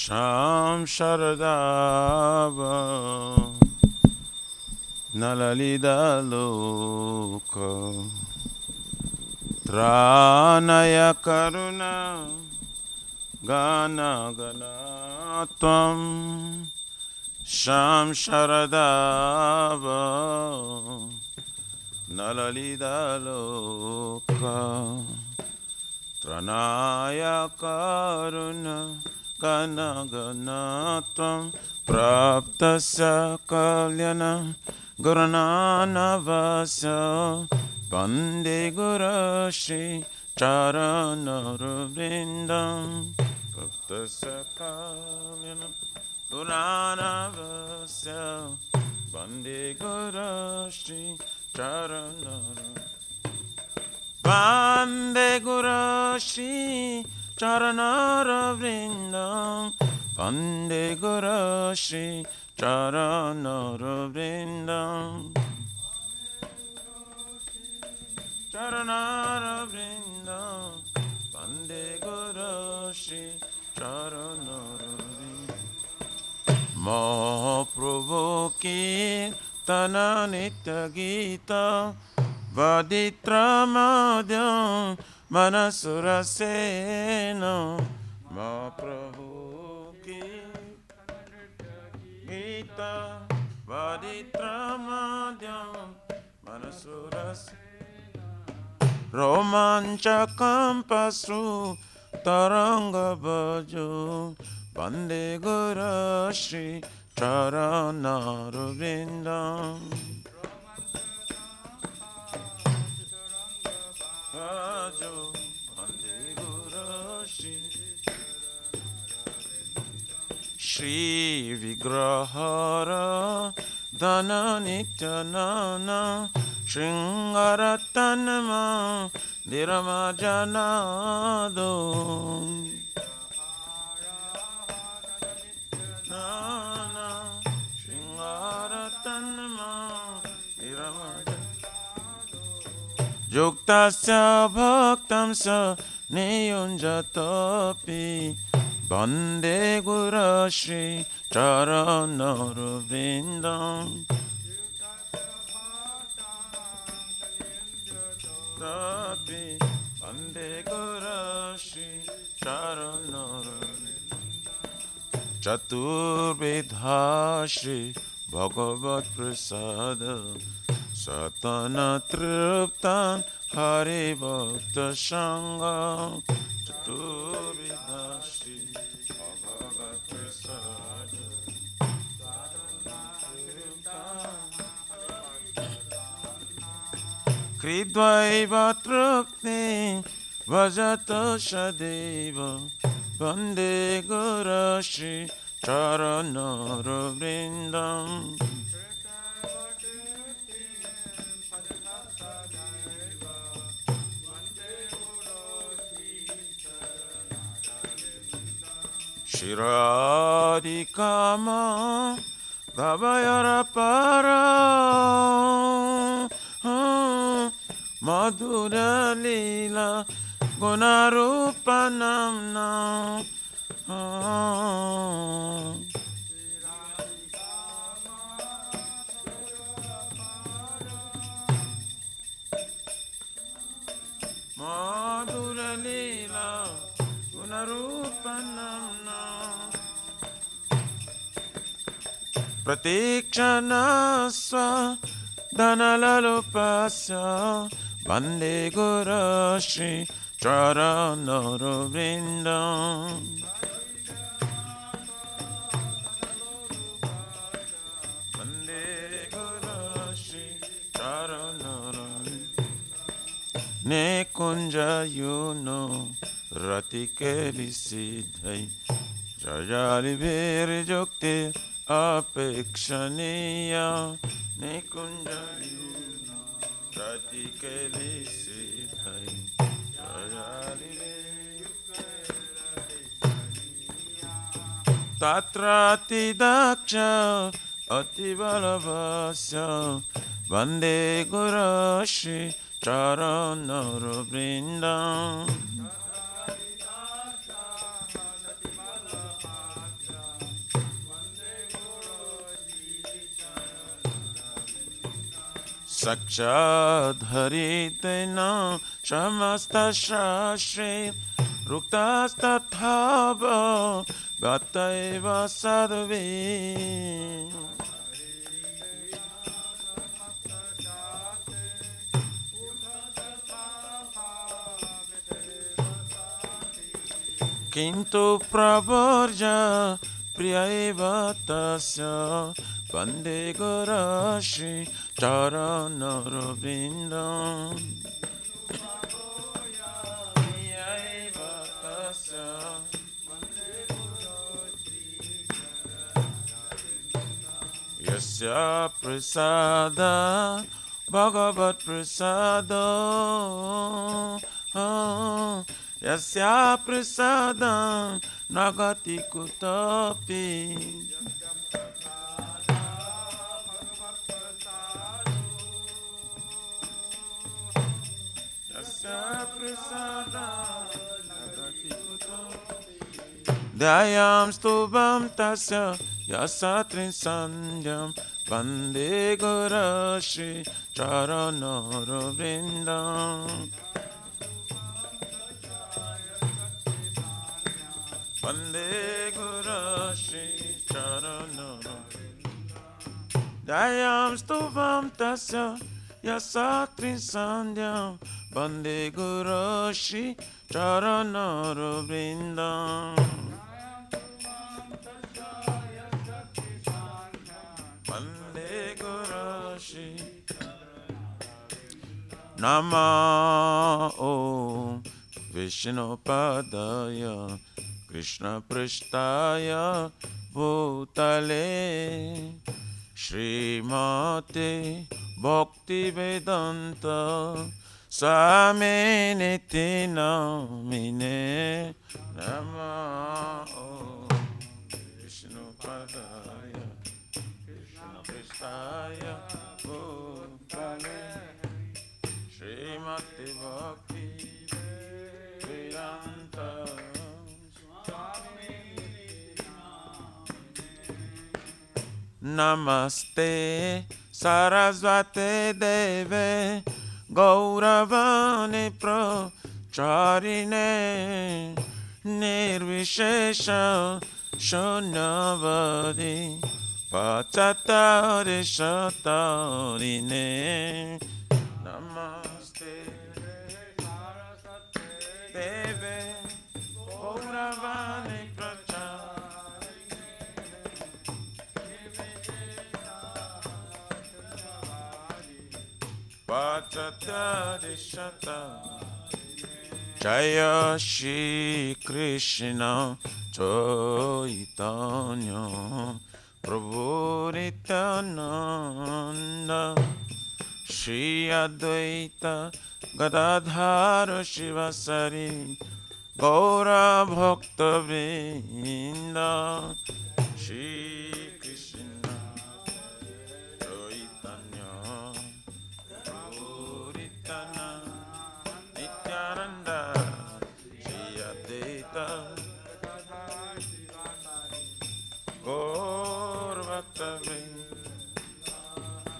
Sham Sharadava Nalalida Loka Tranaya Karuna Gana Gana Tvam Sham Sharadava Nalalida Loka Tranaya Karuna Gana Gana Tvam Praptasya Kalyana Gurunana Vasya Bande Guru Shri Charana Vrindam Praptasya Kalyana Gurunana Vasya Bande Guru Shri Charana Bande Guru Shri Charana Vrindam Bande Guru Shri Charana Vrindam Charana Vrindam Bande Guru Shri Charana Vrindam Mahaprabhu Kirtana Nitya Gita Vaditra Madhyam Manasura Sena Mahaprabhu Gita Vaditra Madhyam Manasura Sena Romanchakam Pasru Taranga Bhajo Bande Guru Shri Charana Vrindam Bhajo Bande Guru Shri Shri Vigrahara Dana Nityanana Shringaratanama Niramajanado Nana Shringaratanama Niramajanado Yuktasya Bhaktamsa Niyunjatopi Bande Guru Shri Charana Vrindam Bande Guru Shri Charana Chaturvedha Shri Bhagavat Prasada Satana Triptan Hari Bhakta Sangha Chaturvedha Shri Bhagavat Prasada Kridvaiva Trupti Vajata Shadeva Bande Guru Shri Charana Vrindam Shiradikama Gavayara Para Madhura Lila Gunarupanamna Madhura Lila Gunarupanamna Pratikshana Swa Dhanalalupasya Bande Guru Shri Charana Vrindam Bande Guru Shri Charana Ne Kunja Yuno Ratikeli Siddhai Jajali Vir Jukti Apekshaniya Ne Kunja Yuno Ratikeli Siddhai Tatrati Daksha Ativalavasya Bande Guru Shri Charana Vrindam Sakshadharitena Shamastashrashe Ruktastathava Gataiva Sadhave. Kintu pravarja priyaiva tasya Vande Gurashi Charanarvindam. Priyaiva tasya Yasya prasada Bhagavat prasada Yasya prasada Nagati kutapi. Yasya prasada Nagati kutapi. Dayam stubam tasya Yasatrin sandhyam Vande Gurashi Charanarvindam. Vande Gurashi Charanarvindam. Dayam stubam tasya Yasatrin sandhyam Vande Gurashi Charanarvindam. Vande Gurashi Namah Om Vishnupadaya Krishna Prishtaya Bhutale Srimate Bhakti Vedanta Swamini Namine. Namah Om Vishnupadaya Krishnaya Bhutale Srimati Bhakti Vedanta. Namaste Sarasvate Deve Gauravani Pracharine Nirvishesha Shunyavadi Pachatari Shatarine. Namaste Deve Gauravani Pracharine Pachatari Shatarine. Jaya Shri Krishna Chaitanya Prabhu Nityananda Shri Advaita Gadadhara Shivasari Gaura Bhakta Vrinda. Shri Krishna Chaitanya Prabhu Nityananda Shri Advaita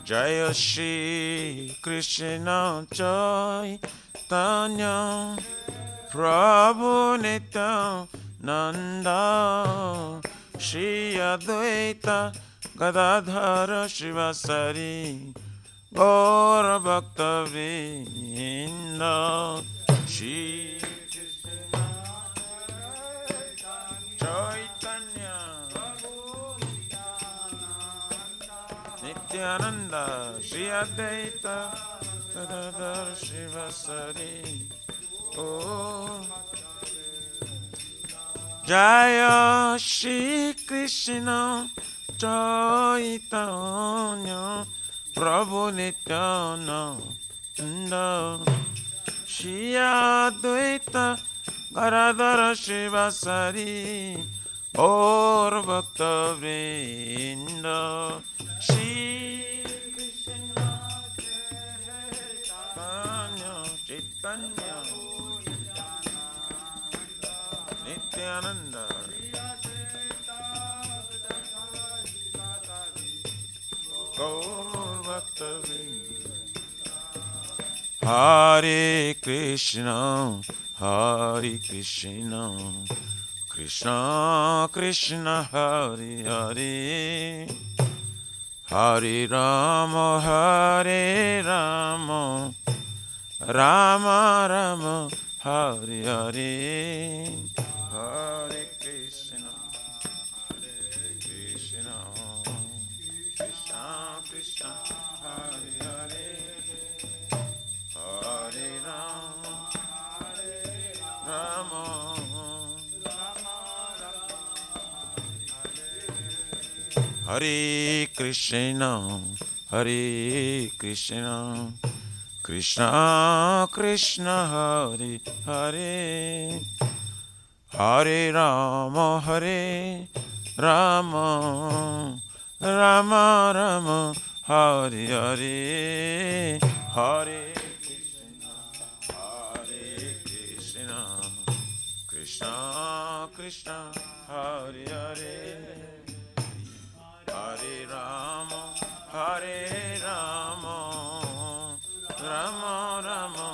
Jaya Shri Krishna Chaitanya Prabhu Nityananda Shri Advaita Gadadhara Shivasari Gaura Bhakta Vrinda. Shri Chaitanya Nityananda Shri Advaita Gadadhara Shivasari. Oh, Jaya Shri Krishna Chaitanya Prabhu Nityananda Shri Advaita Gadadhara Shivasari Gaura Bhakta Vrinda. Shri Krishna Chaitanya Nityananda Gaura Bhakta Vrinda. Hare Krishna, Hare Krishna, Krishna Krishna, Hare Hare, Hare Rama, Hare Rama, Rama Rama, Hare Hare, Hare Krishna, Hare Krishna, Krishna Krishna, Hare Hare, Hare Rama, Rama, Hare Krishna, Hare Krishna, Krishna Krishna, Hare Hare, Hare Rama, Hare Rama, Rama Rama, Hare Hare, Hare Krishna, Hare Krishna, Krishna Krishna, Hare Hare, Hare Rama, Hare Rama, Rama Rama,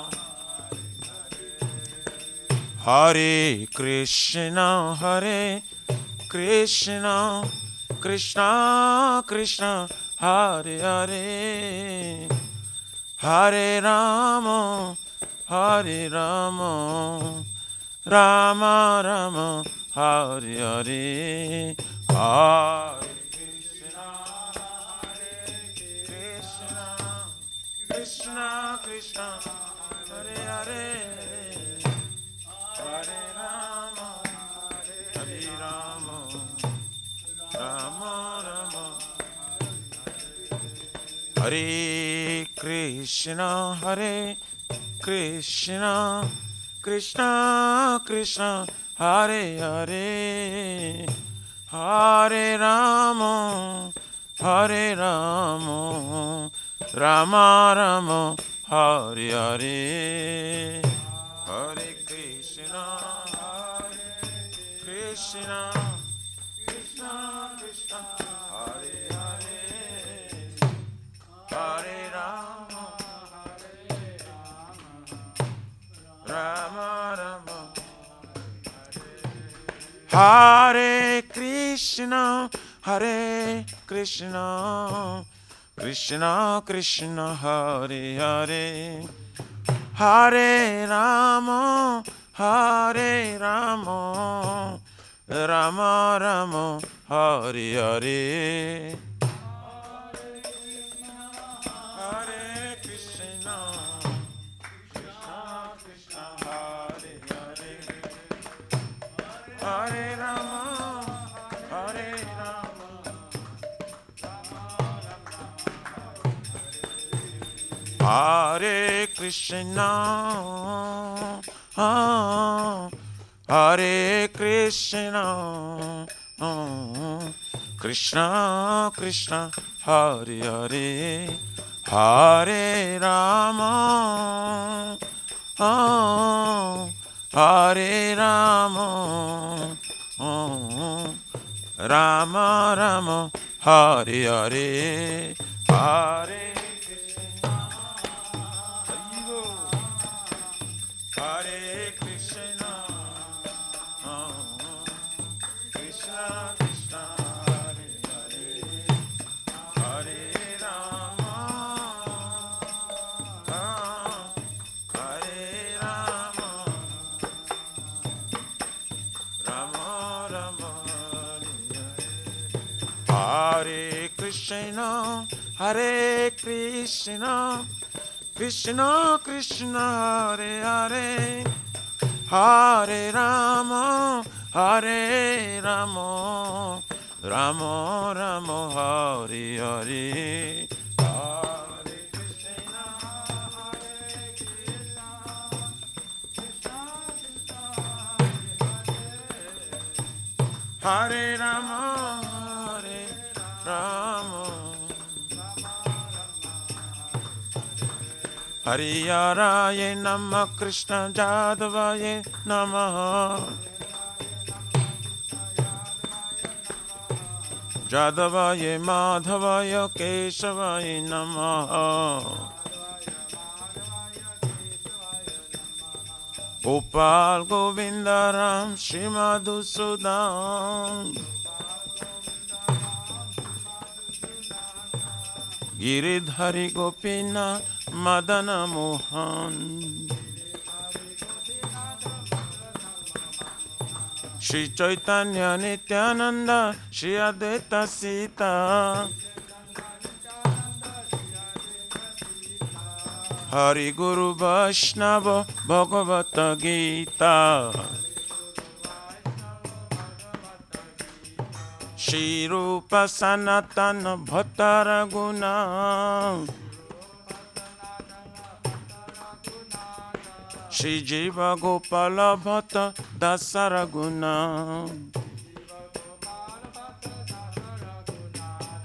Hare Krishna, Hare Krishna, Krishna Krishna, Hare Hare, Hare Rama, Hare Rama, Rama Rama, Hare Hare, Hare Krishna, Krishna Krishna, Hare Hare, Hare Rama, Hare Rama, Rama Rama, Hare Krishna, Hare Krishna, Krishna Krishna, Hare Hare, Hare Rama, Hare Rama, Rama Rama, Hare Hare, Hare Krishna, Hare Krishna, Krishna Krishna, Hare Hare, Hare Rama, Rama Rama, Hare Krishna, Hare Krishna, Krishna Krishna, Hare Hare, Hare Rama, Hare Rama, Rama Rama, Hare Hare, Hare Krishna, Krishna Krishna, Hare Hare, Hare Rama, Hare Rama, Hare Krishna, Hare Krishna, Krishna Krishna, Hare Hare, Hare Rama, Hare Rama, Rama Rama, Hare Hare, Hare Krishna, Hare Krishna, Krishna Krishna, Hare Hare, Hare Rama, Hare Rama, Rama Rama, Hare Krishna, Hare Krishna, Krishna Krishna, Hare Hare, Hare Rama, Hare Rama, Rama Rama, Hare Hare, Hare Krishna, Hare Rama, Hare Rama, Hariyaraye Namah, Krishna Jadavaye Namah, Jadavaye Madhavaye Kesavaye Namah, Gopal Govinda Ram Shri Madhusudan Giridhari Gopina Madana Mohan Shri Chaitanya Nityananda Shri Advaita Sita Hari Guru Vaishnava Bhagavata Gita Shri Rupa Sanatana Bhattara Guna Shri Jiva Gopala Bhatta Dasara Guna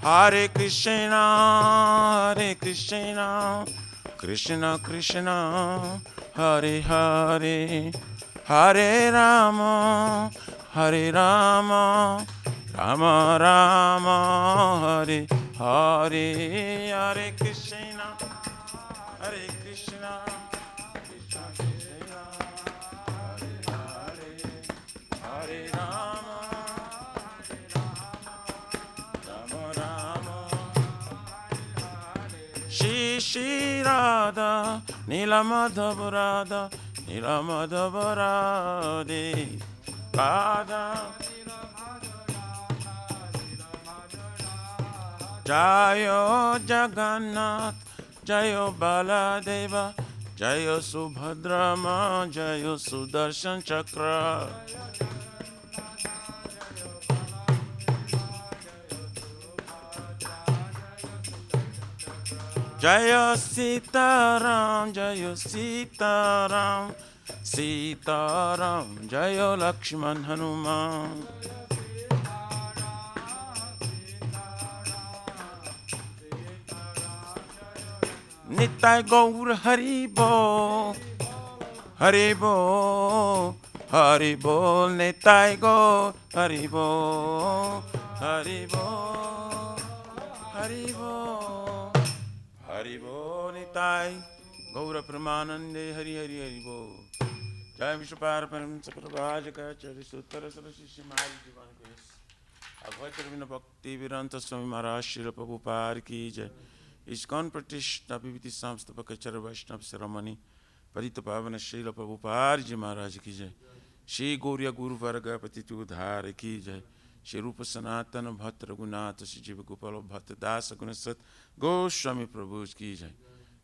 Hare Krishna Krishna Krishna Hare Hare Hare Rama Rama Rama Hare Hare Hare Krishna Krishna Krishna Hare Hare Hare Rama Rama Shri Radha Nilamadhava Radha Radha Jayo Jagannath Jayo Baladeva Jayo Subhadrama Jayo Sudarshan Chakra Jayo Sitaram Sitaram Jayo Lakshman Hanuman Nitai Gaur Haribo Haribo Haribo Nitai Gaur Haribo Haribo Haribo Haribo Nitai Gaura Pramanande Hari Hari Haribo Jai Vishwapara Param Sakrabhajaka Chari Suttara Sarasi Shimari Divan Grace Advaita Bhakti Viranta Swami Maharaj Srila Prabhupada Ki Jai ISKCON Pratishta Bhiviti Samstapaka Chara Vaishnava Saramani Padita Pavana Srila Prabhupada Ji Maharaj Ki Jai Shri Gauriya Guru Varga Patitu Dhara Ki Jai Shri Rupa Sanatana Bhatta Raghunatha Shri Jiva Gopala Bhatta Dasa Gunasat Goswami Prabhu Ki Jai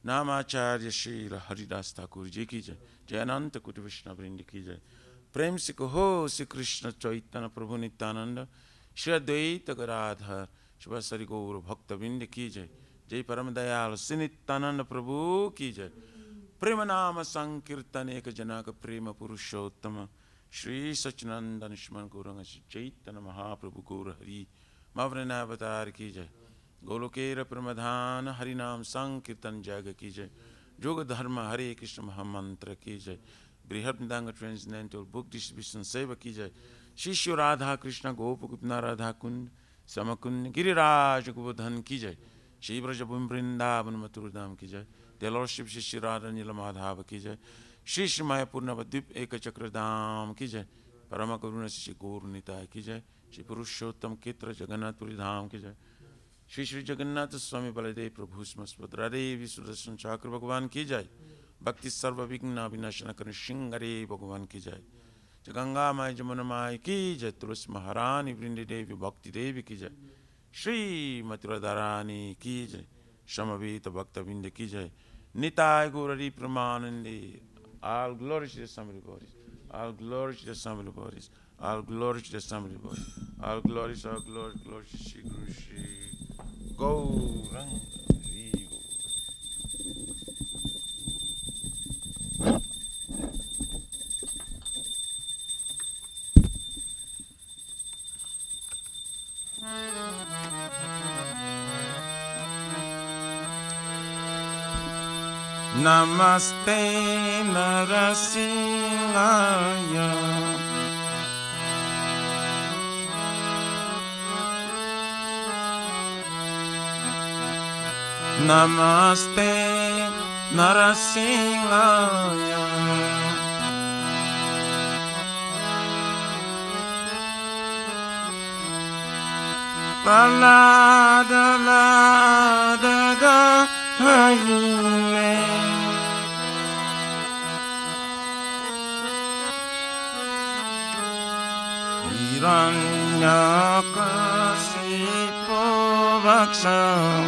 Namacharya Srila Haridas Thakur Ji Ki Jai Jayananta Kuti Vishna Vrindi Ki Jai Prem Se Kaho Shri Krishna Chaitanya Prabhu Nityananda Shri Advaita Gadadhar Shivasari Gaura Bhakta Vrindi Ki Jai Jai Param Dayal Sinityananda Prabhu Ki Jai Prema Nama Sankirtan Eka Janaka Prema Purushottama Shri Sachinanda Nishman Gauranga Shri Chaitanya Mahaprabhu Gaura Hari Mavrana Avatar Ki Jai Golokera Pramadhana Harinam Sankirtan Jaga Ki Jai Yoga Dharma Hare Krishna Mahamantra Ki Jai Brihatmidanga Transcendental Book Distribution Seva Ki Jai Shishya Radha Krishna Gopakupna Radha Kund Samakund Giriraj Govardhan Ki Jai Shri Brajabhum Vrindavan Mathurudham Ki Jai The Lordship Shri Radha Nilamadhava Ki Jai Shri Shri Mayapur Navadvip Eka Chakradham Ki Jai Parama Karuna Shri Gaur Nitai Ki Jai Shri Purushottam Ketra Jagannath Puri Dham Ki Jai Shri Shri Jagannath Swami Baladev Prabhu Smaspadra Devi Sudarshan Chakra Bhagavan Ki Jai Bhakti Sarva Vigna Vinashana Karna Shingare Bhagavan Ki Jai Jaganga Mai Jamuna Mai Ki Jai Tulsi Maharani Vrindi Devi Bhakti Devi Ki Jai Shri Mathura Dharani Ki Jai Shamavita Bhakta Vinda Ki Jai Nitai Gaurari Pramanande All glory to the Assembly Bodies All glory to the Assembly Bodies All glory to the Assembly Bodies All glory to Shri Guru Shri Gauranga Namaste Narasingaya Namaste Narasingaya Pralada Lada Haine Hiranyakasipo Vaksam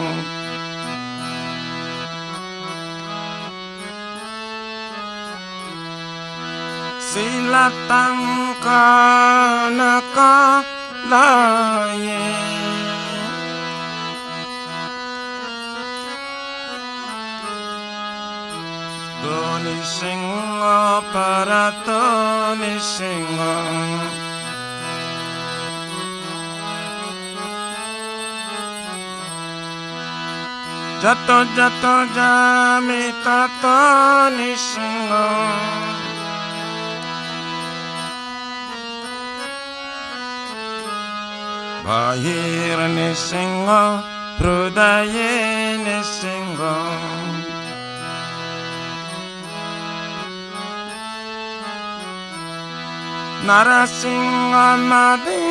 Silatang Kanaka Laye Doni Singa Paratoni Singa Jato Jato Jami Tatoni Singa Bahir Nisinga, Prudaye Nisinga Narasinga Madi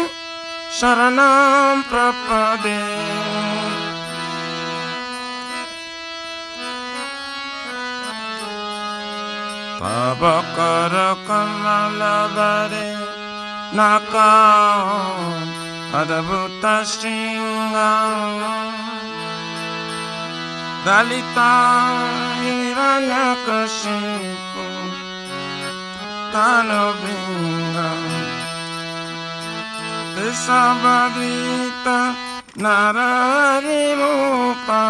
Sharanam Prapade Tabakara Kamalabare Nakao Adabhuta Shinga Dalita Hiranyakashipu Tanobinga Tisabadita Narari Rupa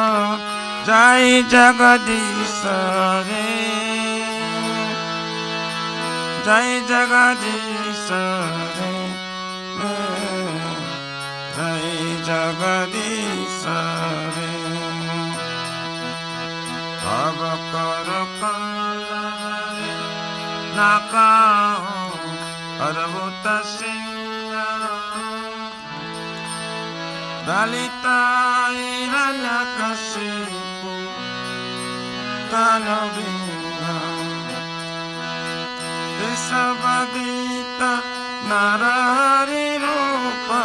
Jai Jagadisare Jai Jagadisare Jai Jagadisare Abakara Kamalare Nakao Adabhuta Shinga Dalita Hiranyakashipu Tanobinga Tisabadita Narari Rupa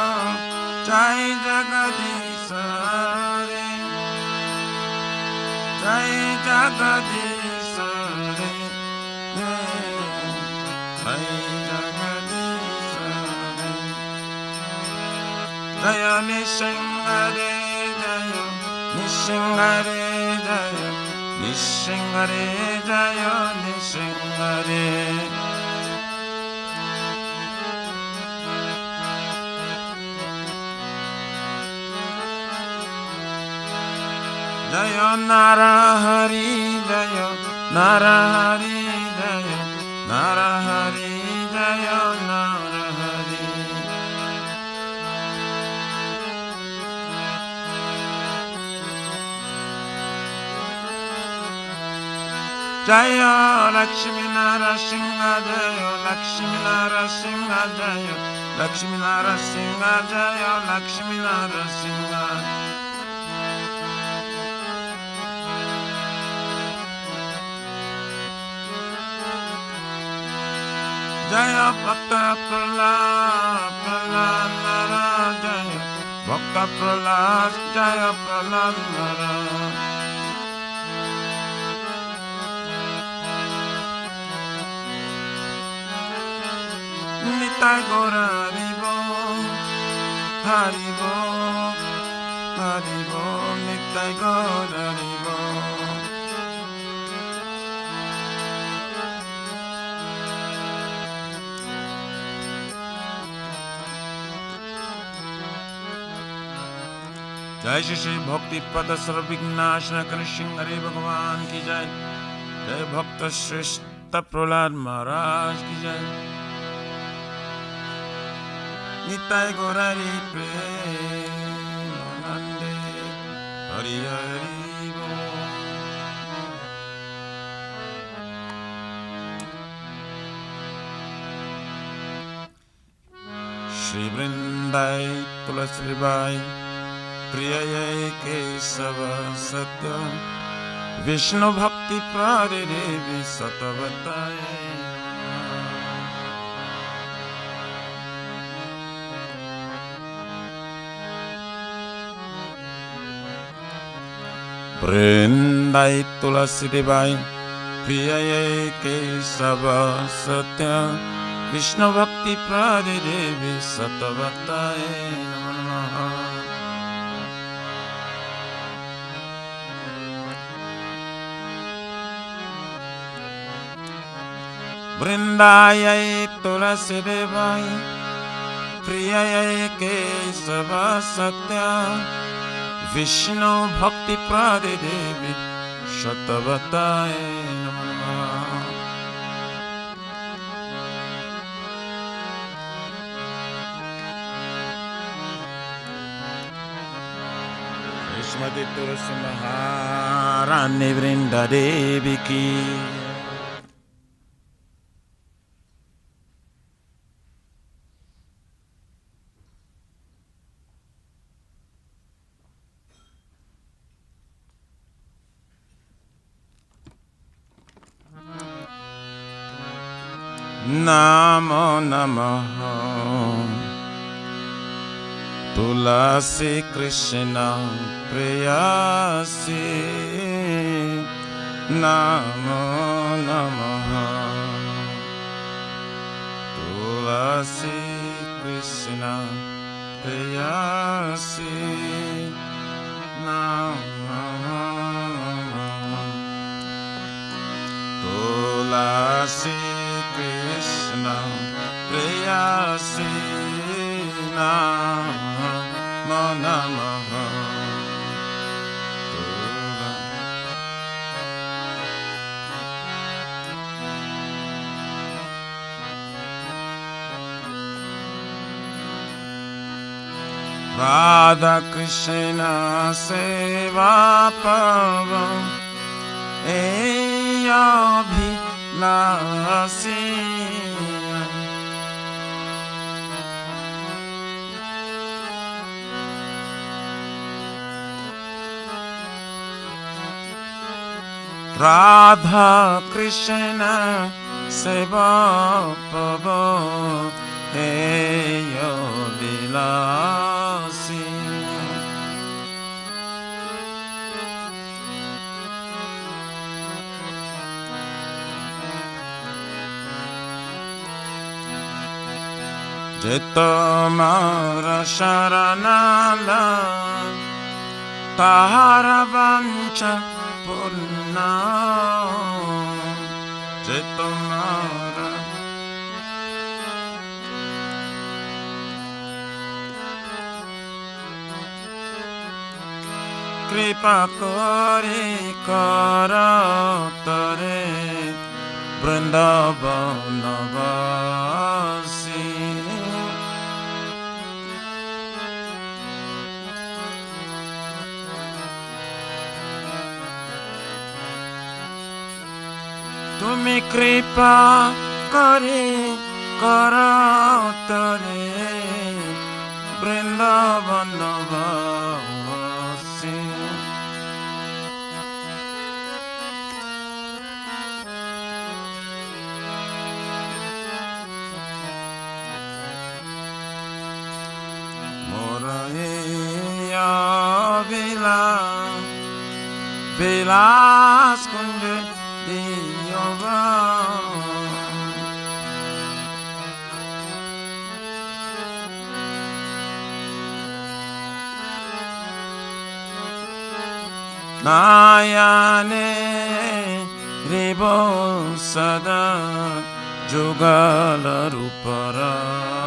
Jai Jagadisare Jai Jagadisare Jai Jagadisare Jaya Nishingare Jaya Nishingare Jaya Nishingare Jaya Nishingare Jaya Narahari Jaya Narahari Jaya Narahari Jaya Narahari Jaya Lakshmi Narasimha Jaya Lakshmi Narasimha Jaya Lakshmi Narasimha Jaya Lakshmi Narasimha Jaya Bhakta Prahlad Prahlad Nara Jaya Bhakta Prahlad Jaya Prahlad Nara Nitai Gora Haribo Haribo Haribo Nitai Gora Haribo जय श्री श्री भक्ति पद सर्वविघ्नाशना कृष्ण हरे भगवान की जय जय भक्त श्रेष्ठ प्रहलाद महाराज की जय निताय गौरारी प्रेमानंदे हरि हरि बोल श्री वृंदाय तुलसी बाई प्रिय केशव सत्य विष्णु भक्ति प्रारिरेवि सतवताय Vrindai tulasi debai priyaye kesava satya Vishnu bhakti prade devi satavataye namo namaha. Vrindayai tulasi devai priyaye kesava satya Vishnu bhakti prade devi satavataye namo namaha. Shrimati Tulasi Maharani Vrinda Devi ki. Namo Namaha Tulasi Krishna Preyasi Namo Namaha Tulasi Krishna Preyasi Namo Namaha Tulasi Krishna Preyasi Namo Namaha Radha Krishna Seva Pavam Eyabhinasi Radha Krishna Seva Pavam Eyabhinasi Jetamara Sharanala Tahara Vancha Purna Jetamara Kripa Kori Karatare Vrindavanavasi Tumi kripa kari karatare Vrindavanavasi Moraya Vilas Kunde Yoga Nayane Ribo Sada Jugala Ruparasya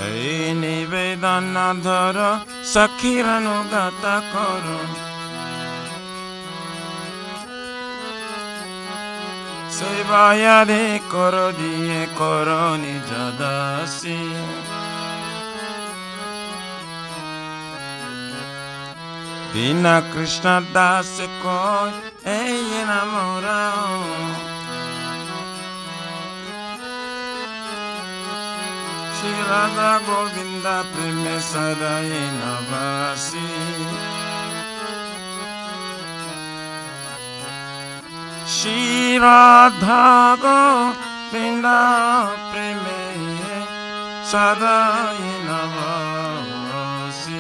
Ei nivedana dhara sakhiranu gata karo Sevayare karo diye karo nijadasi Bina Krishna das koi ei enamorao Shri Radha Govinda Preme Sadai Navasi Shri Radha Govinda Preme Sadai Navasi.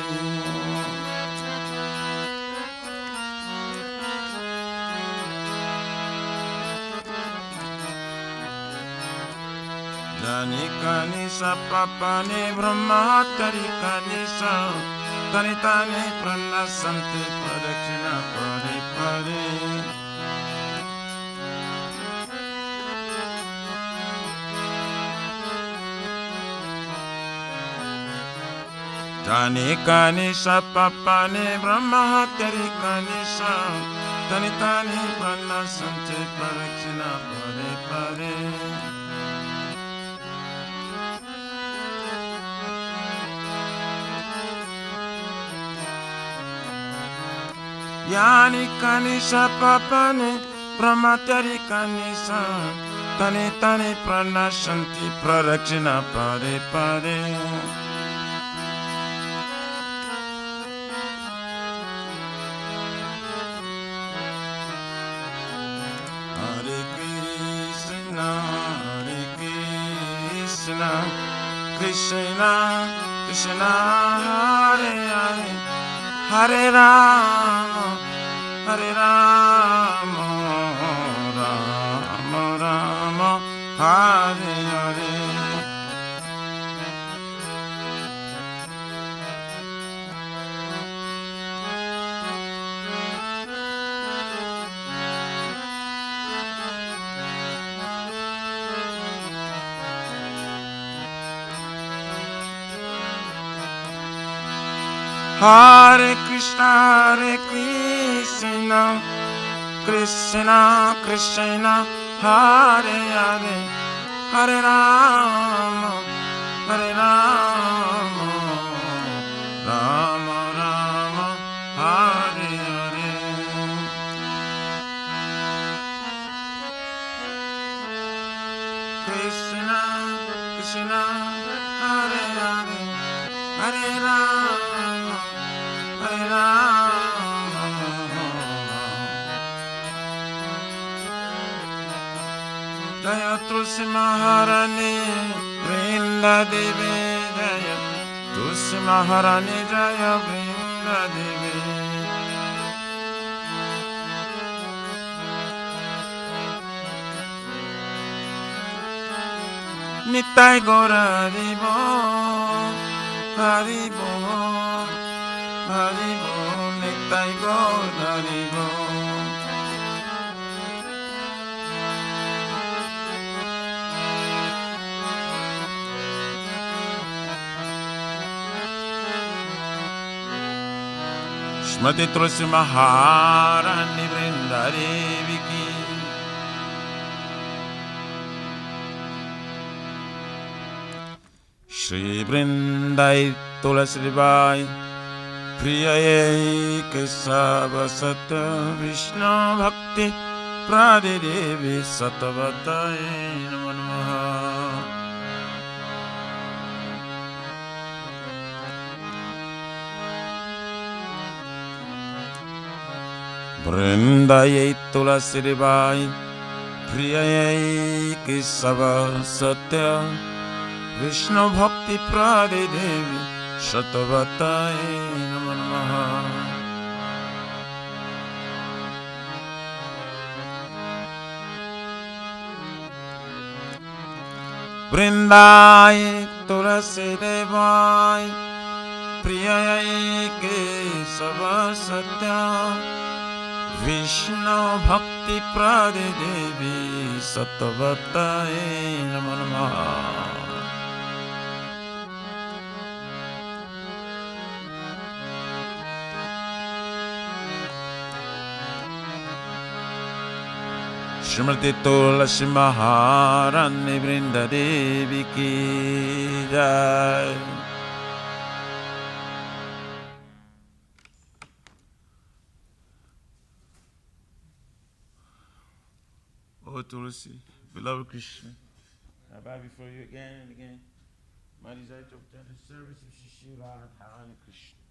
Jani Kanisa Papani Brahma Tari Kanisa Tani Tani Pranasanti Pradakshina Pari Pari. Jani Kanisa Papani Brahma Tari Kanisa Tani Tani Pranasanti Pradakshina Pari Pari. Yani Kanisa Papani Brahmatari Kanisa Tani Tani Pranashanti Pradakshina Pade Pade. Hare Krishna Krishna Krishna Hare Hare Hare Rama Hare Rama Rama Rama Hare Hare. Hare Krishna Krishna Krishna Hare Hare Hare Rama Rama Rama Hare Hare. Krishna Krishna Hare Hare Hare Rama Hare Rama. Jaya Tulsi Maharani Vrinda Devi Jaya Tulsi Maharani Jaya Vrinda Devi. Nitai Gaura Haribo Haribo Haribo Nitai Gaura Haribo. Smriti Tulsi Maharani Vrinda Devi ki. Shri Vrindai Tulsi Vai Priyaye Kesava Satya Vishnu Bhakti Pradidevi Satavataye Namo Namaha. Vrindaye Tulsi Vai Priyaye Kesava Satya Vishnu Bhakti Pradidevi Satavataye Namo Namaha. Vrindaye Tulsi Devai Priyaye Kesava Satya Vishnu Bhakti Pradidevi Satavataye Namo Namaha. Shrimati Tulsi Maharani Vrinda Devi ki jai. Oh Tulsi, beloved Krishna, I bow before you again and again. My desire to obtain the service of Shri Radha Krishna.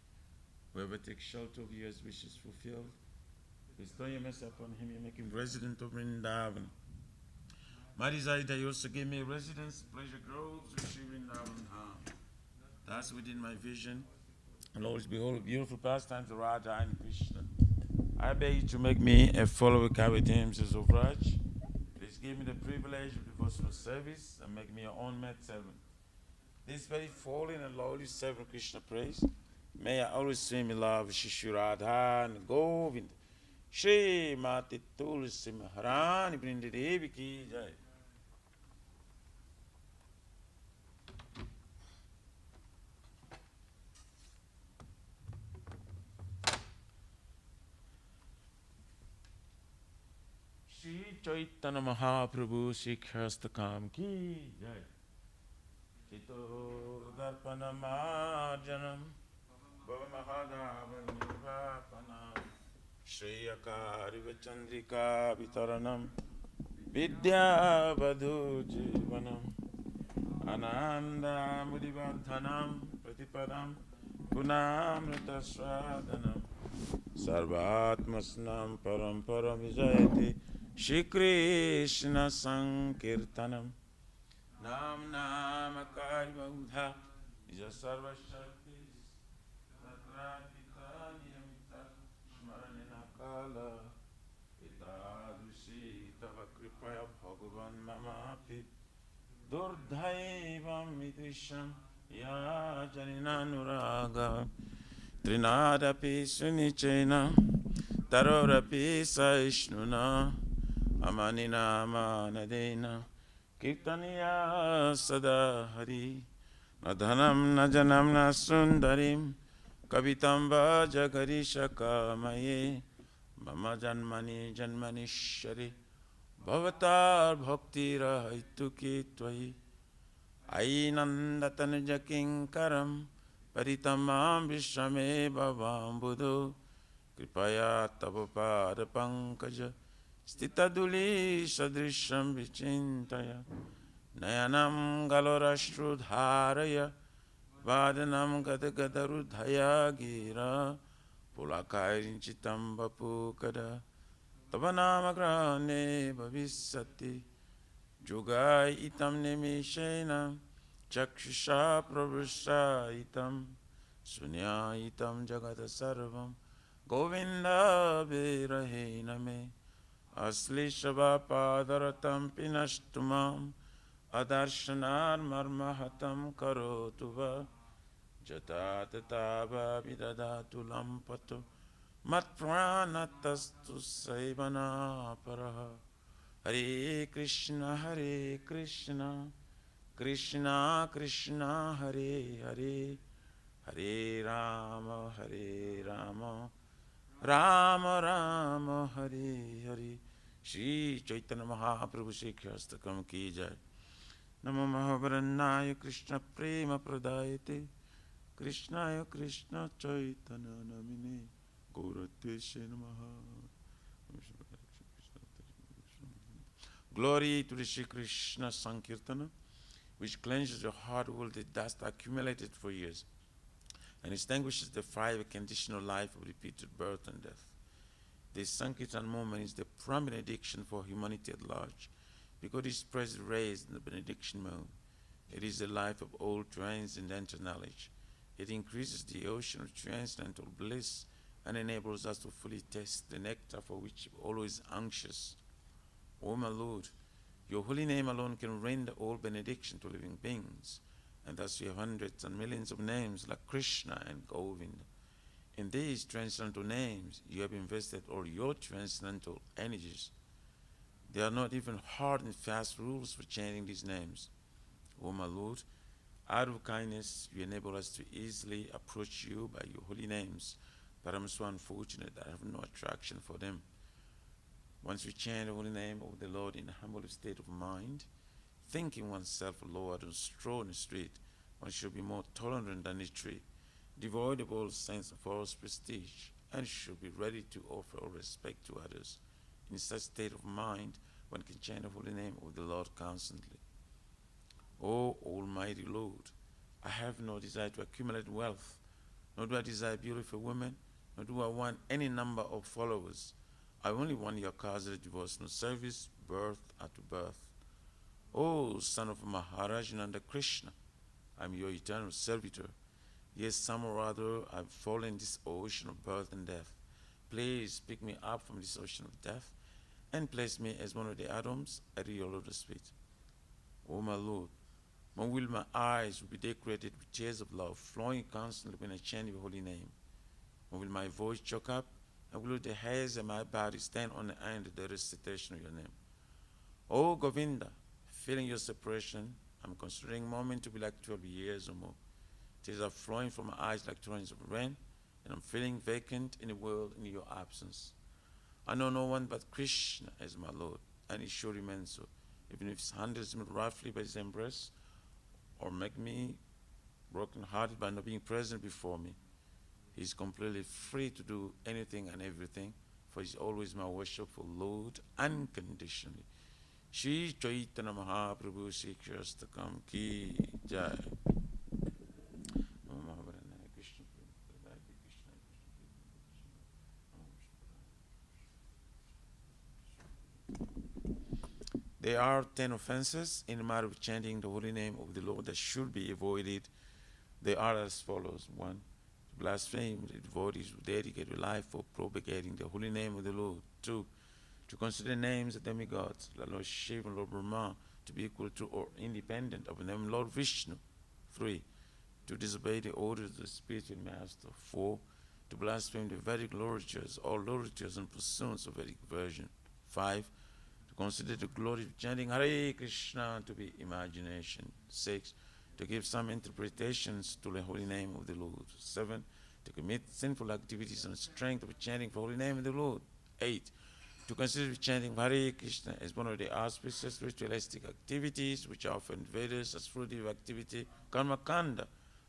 Whoever takes shelter of you, his wishes fulfilled. Bestow your mercy upon him, you make him resident of Vrindavan. My desire that you also give me residence, pleasure groves, Shri Vrindavan Dham. That's within my vision. And always behold beautiful pastimes of Radha and Krishna. I beg you to make me a follower carry hymns of Raj. Please give me the privilege of devotional service and make me your own maid servant. This very fallen and lowly servant Krishna praise. May I always swim in love with Shri Radha and Govind. Shri Mati Tulsi Maharani Brindi Devi ki jai. Shri Chaitanya Mahaprabhu Shikhastakam ki jai. Chito Darpana Marjanam Bhava Mahadavan Nivapanam Shri Akari Vachandrika Vitaranam Vidya Vadhu Jivanam Ananda Mudivardhanam Pratipadam Punamrita Swadanam Sarvatmasnam Paramparam Vijayati Shri Krishna Sankirtanam Nam Nam Akari Vaudha Ija Sarva Shakti Tatratita Niyamita Shmaranina Kala Itadushi Tava Kripaya Bhagavan Mamapi Durdhaivam Mitisham Ya Janina Nuraga Trinadapi Sunichena Tarorapi Saishnuna Amanina Manadena Kirtaniya Sada Hari Nadhanam Najanam Nasundarim Kavitam Vajagari Shakamaye Mama Janmani Janmanishari Bhavatar Bhakti Rahituki Tvai Ainandatan Jakinkaram Paritamam Vishame Bhavam Buddho Kripaya Tavapada Pankaja Stitaduli Sadrisham Vichintaya Nayanam Galorashrudharaya Vadanam Gadagadharudhaya Gira Pulakairinchitam Bapukada Tavanamagrane Bhavisati Jugai Itam Nimishena Chakshusha Prabhusha Itam Sunya Itam Jagata Sarvam Govinda Virahe Name Asli Shava Padaratam Pinashtumam Adarshanar Marmahatam Karotuva Jatatava Vidadatu Lampato Matpranatastu Saivana Paraha Hare Krishna Krishna Krishna Hare Hare Hare Rama Rama Rama Hare Hare Shri Chaitanya Mahaprabhu Shikhastakam ki jai. Namo Mahavarannaya Krishna Prema Pradayate Krishnaya Krishna Chaitanya Namine Gaurateshe Namaha. Glory to the Shri Krishna Sankirtana, which cleanses your heart of all the dust accumulated for years and extinguishes the fire of a conditional life of repeated birth and death. This Sankirtan moment is the prime benediction for humanity at large, because it spreads rays in the benediction mode. It is the life of all transcendental knowledge. It increases the ocean of transcendental bliss and enables us to fully taste the nectar for which we're always anxious. O my Lord, your holy name alone can render all benediction to living beings, and thus you have hundreds and millions of names like Krishna and Govinda. In these transcendental names, you have invested all your transcendental energies. There are not even hard and fast rules for chanting these names. O my Lord, out of kindness, you enable us to easily approach you by your holy names, but I'm so unfortunate that I have no attraction for them. Once we chant the holy name of the Lord in a humble state of mind, thinking oneself lower than straw in the street, one should be more tolerant than a tree, devoid of all sense of false prestige, and should be ready to offer all respect to others. In such state of mind, one can chant the holy name of the Lord constantly. O Almighty Lord, I have no desire to accumulate wealth, nor do I desire beautiful women, nor do I want any number of followers. I only want your causeless devotional service, birth after birth. O son of Maharaj Nanda Krishna, I am your eternal servitor. Yes, somehow or other I've fallen in this ocean of birth and death. Please pick me up from this ocean of death and place me as one of the atoms at your lotus feet. O my Lord, when will my eyes will be decorated with tears of love flowing constantly when I chant your holy name? When will my voice choke up, and will the hairs of my body stand on the end of the recitation of your name? O Govinda, feeling your separation, I'm considering a moment to be like 12 years or more. Tears are flowing from my eyes like torrents of rain, and I'm feeling vacant in the world in your absence. I know no one but Krishna as my Lord, and it sure remains so, even if he handles me roughly by his embrace, or make me broken-hearted by not being present before me. He is completely free to do anything and everything, for he is always my worshipful Lord unconditionally. Shri Chaitanya Mahaprabhu Shri Krishna Ki Jai. There are 10 offenses in the matter of chanting the holy name of the Lord that should be avoided. They are as follows. 1, to blaspheme the devotees who dedicate their life for propagating the holy name of the Lord. 2, to consider names of demigods, like Lord Shiva and Lord Brahma, to be equal to or independent of the name Lord Vishnu. 3, to disobey the orders of the spiritual master. 4, to blaspheme the Vedic literatures or literatures and pursuits of Vedic version. 5, to consider the glory of chanting Hare Krishna to be imagination. 6, to give some interpretations to the holy name of the Lord. 7, to commit sinful activities on the strength of chanting the holy name of the Lord. 8, to consider chanting Hare Krishna as one of the auspicious ritualistic activities which are often Vedas as fruitive activity, karma kanda.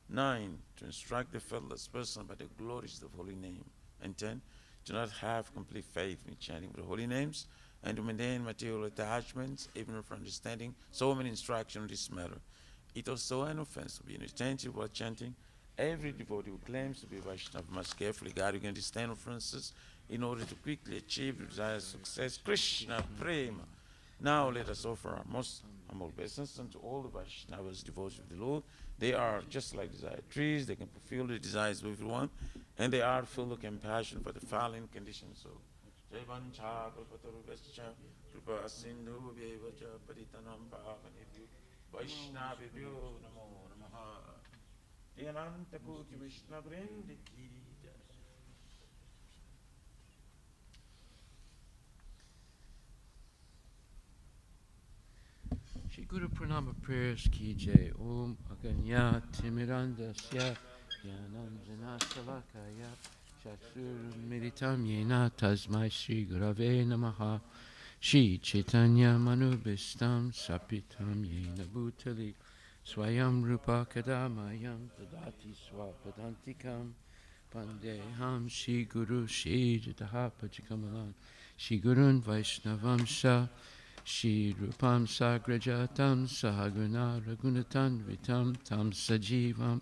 9, to instruct the faithless person by the glories of the holy name. And 10, to not have complete faith in chanting the holy names and to maintain material attachments even for understanding so many instructions on this matter. It is so an offense to be inattentive while chanting. Every devotee who claims to be Vaishnava must carefully guard against these 10 offenses in order to quickly achieve the desired success. Krishna Prema. Now let us offer our most humble obeisance unto all the Vaishnavas, devotees of the Lord. They are just like desired trees. They can fulfill the desires of everyone, and they are full of compassion for the fallen conditions. So, Jai Vancha Kalpatarubhascha Kripa Sindhu Vyevacha Paritanam Pavanebhyo Vaishnavibhyo Namo Namaha. Yananta Koti Vaishnavrendi Ki Jai. Shri Guru Pranama prayers ki jai. Om Aganya Timirandasya Yananjana Salakaya Chaksur Militam Yena Tasmai Shri Gurave Namaha. Shri Chaitanya Manubhistam Sapitam Yena Bhutali Swayam Rupa Kadamayam Dadati Swapadantikam Pandeham Shri Guru Shri Jataha Pachikamalan Shri Gurun Vaishnavamsha Shri Rupam Sagrajatam Sahaguna Ragunatan Vitam Tam Sajivam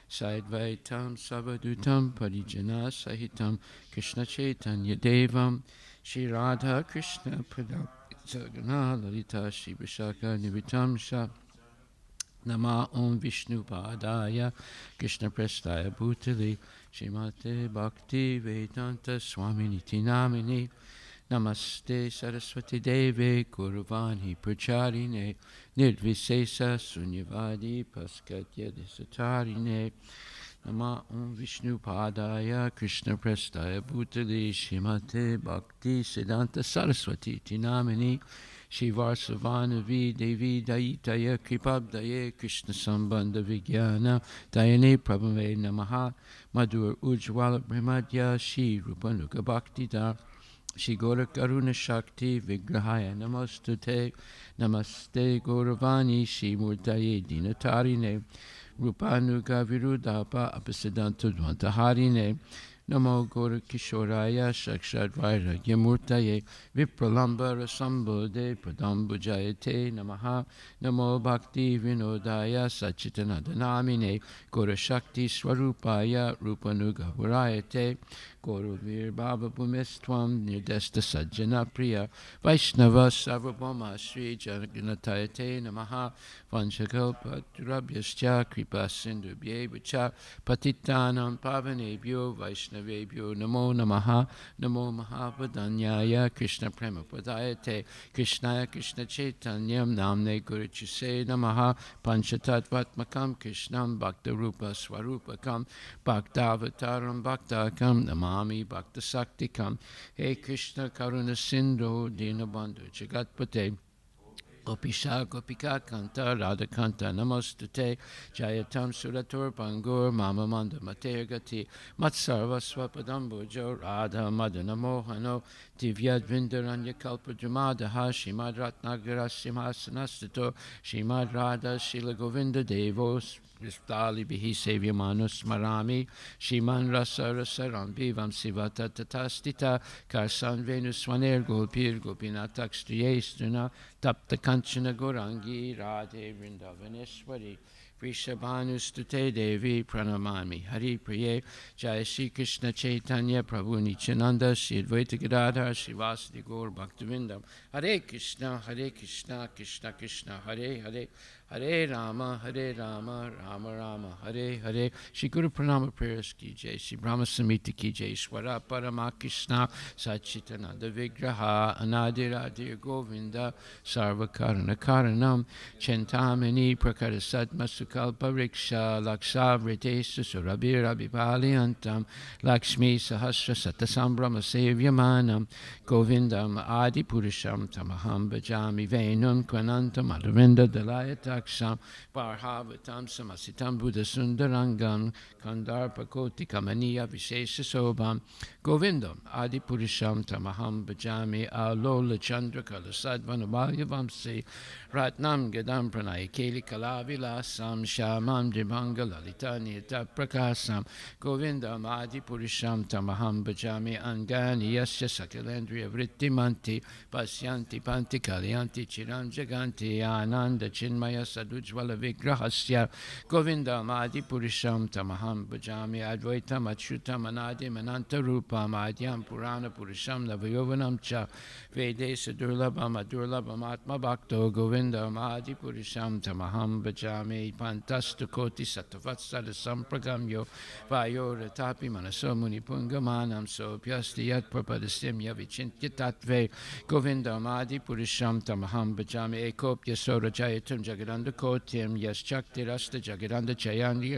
Saidvaitam Savadutam Parijana Sahitam Krishna Chaitanya Devam Shri Radha Krishna Padam Sagana Lalita Shri Vishaka Nivitam Sha Nama Om Vishnu Padaya Krishna Prestaya Bhutali Shrimate Bhakti Vedanta Swami Niti Namini Namaste Saraswati Deve Guruvani Pracharine Nirvisesa Sunyavadi Paskatya Desatarine Nama Om Vishnu Padaya Krishna Prestaya Bhutali Shrimate Bhakti Siddhanta Saraswati Tinamini Shivarsavanavi Devi Daitaya Kripabdaye Krishna Sambandha Vigyana Dayane Prabhave Namaha Madhur Ujjwala Brahmadya Shri Rupanuga Bhakti Dar Shri Gora Karuna Shakti Vigrahaya Namastute Namaste Gauravani Shri Murtaye Dinatarine Rupanuga Virudapa Apasiddhanta Dvantaharine Namo Gora Kishoraya Shakshadvaira Yamurtaye Vipralambara Sambodhe Pradambujayate Namaha Namo Bhakti Vinodaya Sachitanandanamine Gora Shakti Swarupaya Rupanuga Varayate Guru Vir Baba Bhumistwam Nirdesta Sajjana Priya Vaishnava Sarvabhoma Sri Jaganatayate Namaha Vanchakalpa Durabhyascha Kripa Sindhubhye Vicha Patitanam Pavanebhyo Vaishnavebhyo Namo Namaha Namo Mahavadanyaya Krishna Prema Padayate Krishnaya Krishna Chaitanyam Namne Guru Chise Namaha Panchatattvatmakam Krishnam Bhakta Rupa Swarupakam Bhaktavataram Bhaktakam Namami Bhakta Saktikam He Krishna Karuna Sindhu Dinabandhu Jagatpate Gopisha Gopika Kanta Radha Kanta Namostute Jayatam Suratur Pangur Mama Manda Matergati Matsarva Swapadambujo Radha Madana Mohano Divyad Vindaranya Kalpa Jamadaha Shimad Ratnagara Simhasanastato Shimad Radha Shila Govinda Devos Vistali Bihi Sevyamanus Marami Shiman Rasa Rasaram Bivam Sivata Tatastita Karsan Venus Swaner Gopir Gopinatak Striyestuna Tapta Kanchana Gorangi Radhe Vrindavaneshwari Vrishabhanustute Devi Pranamami Hari Priye Jai Shri Krishna Chaitanya Prabhu Nityananda Shri Advaita Gadadhar Shivasadi Gaur Bhaktivindam Hare Krishna Krishna Krishna Hare Hare Hare Rama Rama Rama Hare Hare Shri Guru Pranama Prayers Ki Jai Shri Brahma Samhita Ki Jai Swara Parama Krishna Sachitananda Vigraha Anadiradir Govinda Sarva Karana Karanam Chentamani Prakara Sadma Sukalpa Riksha Laksavrite Susurabir Abhipaliantam Lakshmi Sahasra Satasambrama Sevyamanam Govindam Adi Purusham Tamaham Bhajami Venam Kvanantam Adharinda Dalayata Parhavatam Samasitam Buddha Sundarangam Kandarpa Koti Kamaniya Vishesha Sobam Govindam Adi Purisham Tamaham Bhajami Alola Chandra Kalasadvanabalya Vamsi Ratnam Gadam Pranay Keli Kalavilasam Shamam Dibanga Lalita Nita Prakasam Govindam Adi Purisham Tamaham Bhajami Angani Yasya Sakalendriya Vritti Manti Pasyanti Panti Kalyanti Chiram Jaganti Ananda Chinmaya Sadujvala Vigrahasya Govindam Adi Purisham Tamaham Bhajami Advaitam Achyutam Anadim Ananta Rupam Adyam Purana Purisham Navayovanam Cha Vedesa Durlabam Adurlabam Atma Bhakto Govindam Adi Purisham Tamaham Bhajami Pantastu Koti Satavatsada Sampragamyo Vayo Ratapi Manaso Muni Pungamanam So Pyasti Yat Prapadasim Yavichintya Tatve Govindam Adi Purisham Tamaham Bhajami Ekopya Sora Jayatum Jagadanda Kotyam Yas Chakti Rasta Jagadanda Chayandi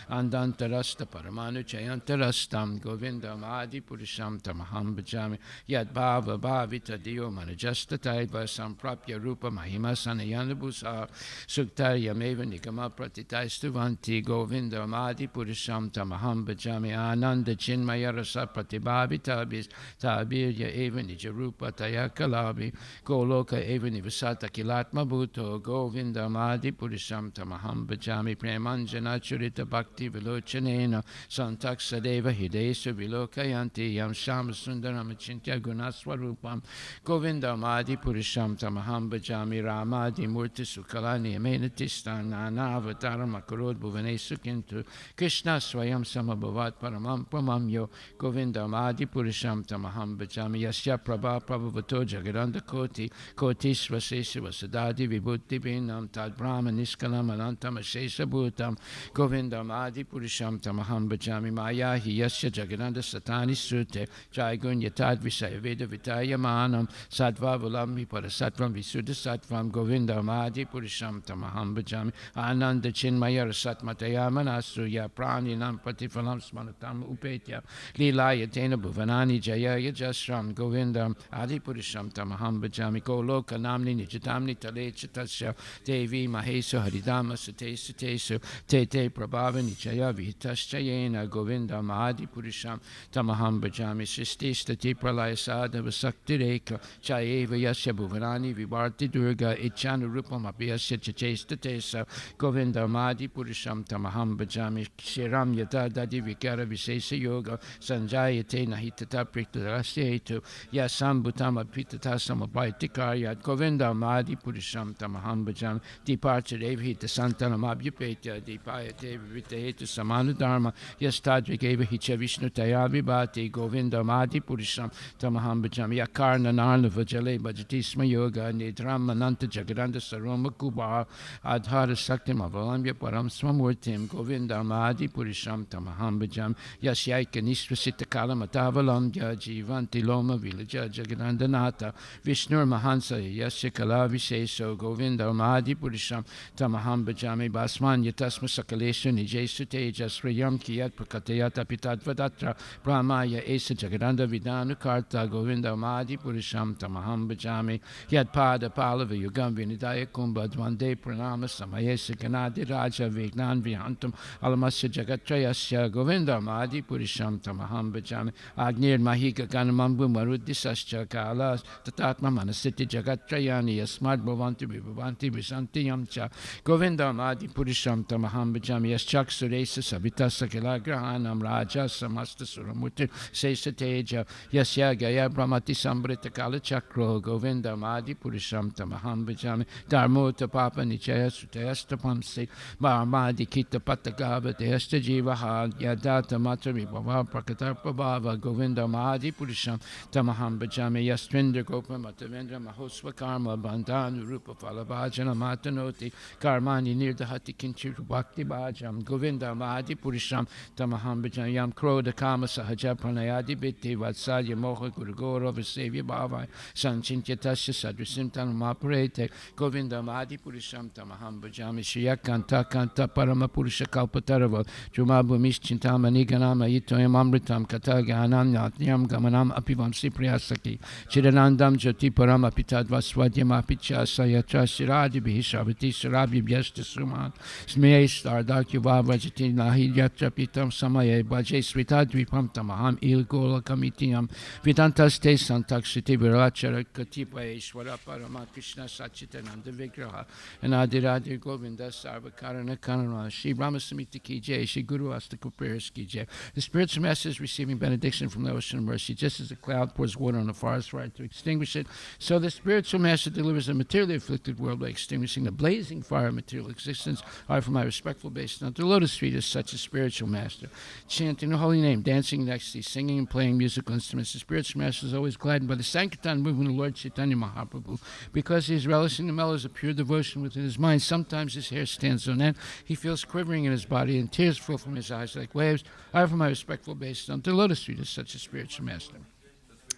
Andanta Rasta Paramanu Chayanta Rastam Govindam Adi Purisham Tamaham Bhajami Yad Bhava Bhavita Dio Manajasta Taiva Samprapya Rupa Mahima Sanayana Busa Suktarya Meva Nikama Pratitaistuvanti Govindam Adi Purisham Tamaham Bhajami Ananda Chinmaya Rasa Pratibhavitabis Tabirya Eva Nijarupa Tayakalabi Goloka Eva Nivasata Kilatma Bhuto Govindam Adi Purisham Tamaham Bhajami Premanjana Churita Bhakti Vilochanena Santaksa Deva Hidesu Vilokayanti Yam Shama Sundaram Chintya Gunaswarupam Govindam Adi Purisham Tamaham Bhajami Ramadi Murti Sukalani Amenatistan Nana Avataram Akarod Bhuvane Sukintu Krishna Swayam Samabhavat Paramam Pamamyo Govindam Adi Purisham Tamaham Bhajami Yasya Prabha Prabhavato Jagadanda Koti Koti Swasesha Vasadadi Vibhuti Binam Tad Brahma Niskalam Anantam Ashesha Bhutam Govindam Adi Purisham Tamaham Bhajami Maya Yasya Jagadanda Satani Sute Jaigun Yatad Visaya Veda Vitaya Manam Sadva Vulami Parasatvam Visuddha Satvam Govindam Adi Purisham Tamaham Bhajami Ananda Chinmaya Rasatmataya Manasuya Praninam Patifalam Smanatam Upetya Lilaya Tena Bhuvanani Jayaya Jasram Govindam Adi Purisham Tamaham Bhajami Goloka Namni Nijatamni Tale Chitasya Devi Mahesu Haridama Sate Satesu Tete Prabhava Nichaya Vitaschayena Govinda Mahadi Purisham Tamaham Bhajami Sisti Stati Pralaya Sadhava Sakti Reka Chayeva Yasya Bhuvanani Vivarti Durga Ichanu Rupam Abhyasya Chachesta Tesa Govinda Mahadi Purisham Tamaham Bhajami Shiram Yata Dadi Vikara Visesa Yoga Sanjayate Nahitata Priktarasyetu Yasam Bhutama Pitata Samabhaitikaya Govinda Mahadi Purisham Tamaham Bhajami Departure Devhita Santana Mabhyupetya Dipayate Vitahetu Samana Dharma Yastadvik Eva Hicha Vishnu Tayavibhati Govinda Mahadi Purisham Tamaham Bhajami Yakarna Narna Vajale Bhajatisma Yoga Nidram Mananta Jagadanda Saroma Kubar Adhara Saktim Avalambya Param Swamurtim Govinda Mahadi Purisham Tamaham Bhajam Yasyaika Nisvasita Kalamatavalamya Jivanti Loma Vilaja Jagadanda Nata Vishnur Mahansa Yasya Kala Viseso Govinda Mahadi Purisham Tamaham Bhajami Basman Yatasma Sakalesha Nijesu Tejas Sriyam Kiyat Prakatayata Pitadvadatra Brahmaya Esa Jagadanda Vidanu Karta Govinda Mahadi Purisham Tamaham Bhajami Yad Pada Palava Yugam Vinidaya Kumbha Dvande Pranama Samayesa Ganadi Raja Vignan Vihantam Alamasya Jagatrayasya Govinda Mahadi Purisham Tamaham Bhajami Agnir Mahika Ganamambu Marudisascha Kala Tatatma Manasiti Jagatrayani Yasmad Bhavanti Vibhavanti Visanti Yamcha Govinda Mahadi Purisham Tamaham Bhajami Yaschak Suresa Savita Sakila Grahanam Raja Samasta Suramuti Sesa Teja Yasya Gaya Brahmati Sambrita Kala Chakro Govinda Mahadi Purisham Tamaham Bhajami Dharmota Papa Nichaya Sutayasta Pamsi Mahadi Kita Patagava Dehasta Jivaha Yadata Matari Bhava Prakatarpa Bhava Govinda Mahadi Purisham Tamaham Bhajami Yastrindra Gopa Matavendra Mahosva Karma Bandhanu Rupa Falabhajana Matanoti Karmani Nirdahati Kinchiru Bhakti Bhajam Govinda Mahadi Purisham Tamaham Bhajam Yam Krodha Kama Sahaja Pranayadi Bitti Vatsalya Moha Guru Gaurava Sevya Bhavai Sanchintya Tasya Sadrisim Tanamaparete Govinda Mahadi Purisham Tamaham Bhajami Shiyakanta Kanta Parama Purusha Kalpatarava Jumabu Mischintama Niganama Itoyam Amritam Kataganam Natyam Gamanam Apivam Sipriyasaki Chidanandam Jyoti Parama Pitadva Swadyam Apicha Sayatra Siradi Bihishavati Sarabi Vyasta Suman Smeya Stardakya Vajati Nahi Yatra Pitam Samaye Bhaje Sritadvipam Tamaham Il Gola Kamitiyam Vidantas Te Santaksiti Virachara Katipa Ishwara Parama Krishna Sachitananda Vigraha and Adiradi Govinda Sarva Karana Kanana Shri Ramasamiti Ki Jai Shri Guru Astaka Prayers Ki Jai. The spiritual master is receiving benediction from the ocean of mercy. Just as a cloud pours water on a forest fire to extinguish it, so the spiritual master delivers a materially afflicted world by extinguishing the blazing fire of material existence. I, for my respectful base, not the lotus feet is such a spiritual master. Chanting the holy name, dancing in ecstasy, singing and playing musical instruments. The spiritual master is always gladdened by the Sankirtan movement of Lord Chaitanya Mahaprabhu. Because he is relishing the mellows of pure devotion within his mind, sometimes his hair stands on end. He feels quivering in his body and tears flow from his eyes like waves. I, for my respectful base, not the lotus feet is such a spiritual master.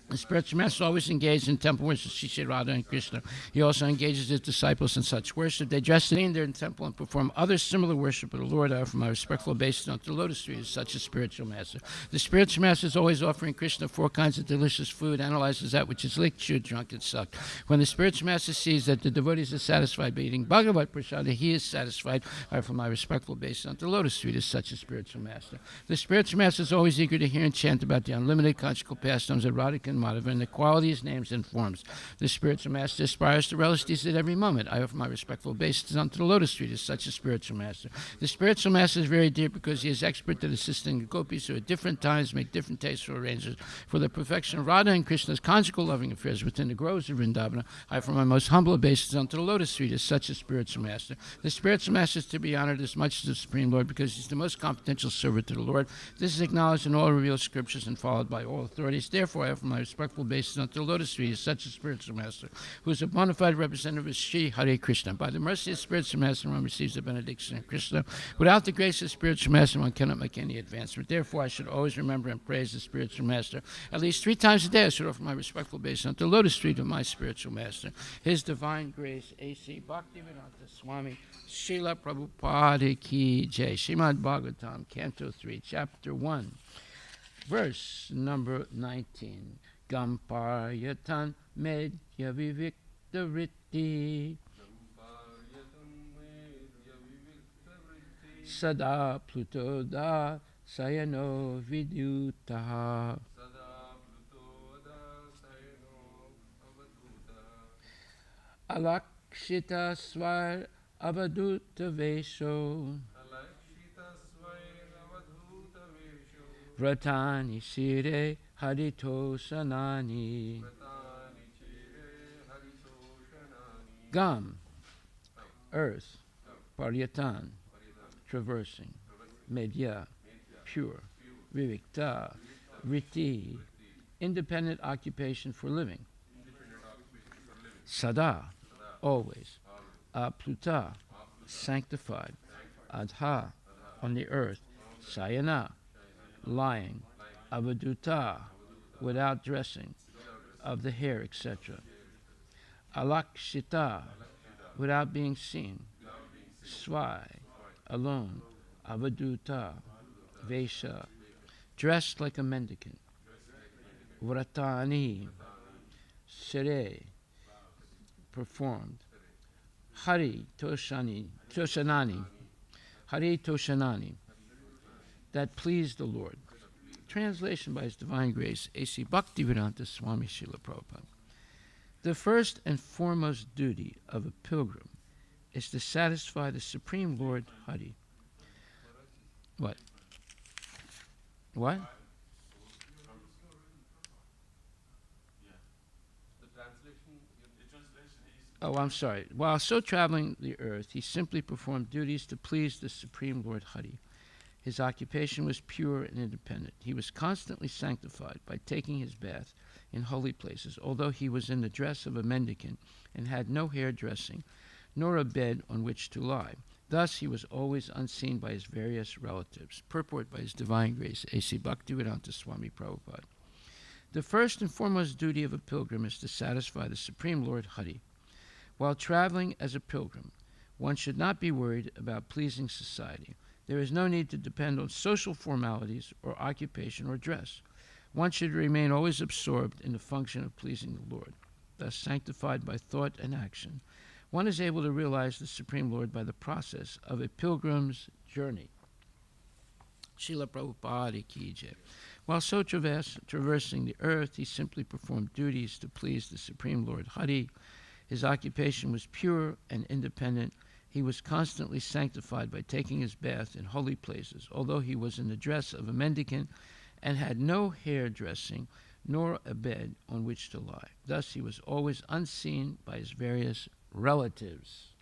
The spiritual master always engaged in temple worship, Shri Radha and Krishna. He also engages his disciples in such worship. They dress in their temple and perform other similar worship of the Lord. I, from my respectful basis, not the lotus tree is such a spiritual master. The spiritual master is always offering Krishna 4 kinds of delicious food, analyzes that which is licked, chewed, drunk, and sucked. When the spiritual master sees that the devotees are satisfied by eating Bhagavat Prasada, he is satisfied. I, from my respectful basis, not the lotus tree is such a spiritual master. The spiritual master is always eager to hear and chant about the unlimited conjugal pastimes of Radhika and Madhava and the qualities, names, and forms. The spiritual master aspires to relish these at every moment. I offer my respectful obeisance unto the lotus tree as such a spiritual master. The spiritual master is very dear because he is expert at assisting the gopis who at different times make different tasteful arrangements for the perfection of Radha and Krishna's conjugal loving affairs within the groves of Vrindavana. I offer my most humble obeisance unto the lotus tree as such a spiritual master. The spiritual master is to be honored as much as the Supreme Lord because he is the most confidential servant to the Lord. This is acknowledged in all revealed scriptures and followed by all authorities. Therefore, I offer my respectful obeisance unto the lotus tree as such a spiritual master, who is a bona fide representative of Sri Hare Krishna. By the mercy of spiritual master, one receives the benediction of Krishna. Without the grace of spiritual master, one cannot make any advancement. Therefore, I should always remember and praise the spiritual master. At least 3 times a day, I should offer my respectful obeisance unto the lotus tree of my spiritual master. His divine grace, A.C. Bhaktivedanta Swami Srila Prabhupada Ki Jai. Srimad Bhagavatam, Canto 3, Chapter 1, verse number 19. Gamparyatan medya vivikta vritti Sada Plutoda Sayano Vidyutaha. Alakshita Swar Avaduta Vesho. Vratani Shire Harito Sanani. Gam, earth. Paryatan, traversing. Medya, pure. Vivikta, Riti, independent occupation for living. Sada, always. Apluta, sanctified. Adha, on the earth. Sayana, lying. Avaduta, without dressing, of the hair, etc. Alakshita, without being seen. Swai, alone. Avaduta, Vesha, dressed like a mendicant. Vratani, Sire, performed. Hari Toshanani, Hari Toshanani, that pleased the Lord. Translation by His Divine Grace, A.C. Bhaktivedanta Swami Srila Prabhupada. The first and foremost duty of a pilgrim is to satisfy the Supreme Lord Hari. What? What? Oh, I'm sorry. While so traveling the earth, he simply performed duties to please the Supreme Lord Hari. His occupation was pure and independent. He was constantly sanctified by taking his bath in holy places, although he was in the dress of a mendicant and had no hair dressing, nor a bed on which to lie. Thus, he was always unseen by his various relatives. Purport by His Divine Grace, A.C. Bhaktivedanta Swami Prabhupada. The first and foremost duty of a pilgrim is to satisfy the Supreme Lord Hari. While traveling as a pilgrim, one should not be worried about pleasing society. There is no need to depend on social formalities or occupation or dress. One should remain always absorbed in the function of pleasing the Lord. Thus, sanctified by thought and action, one is able to realize the Supreme Lord by the process of a pilgrim's journey. Srila Prabhupada Ki Jai. While so traversing the earth, he simply performed duties to please the Supreme Lord Hari. His occupation was pure and independent. He was constantly sanctified by taking his bath in holy places, although he was in the dress of a mendicant and had no hair dressing nor a bed on which to lie. Thus he was always unseen by his various relatives.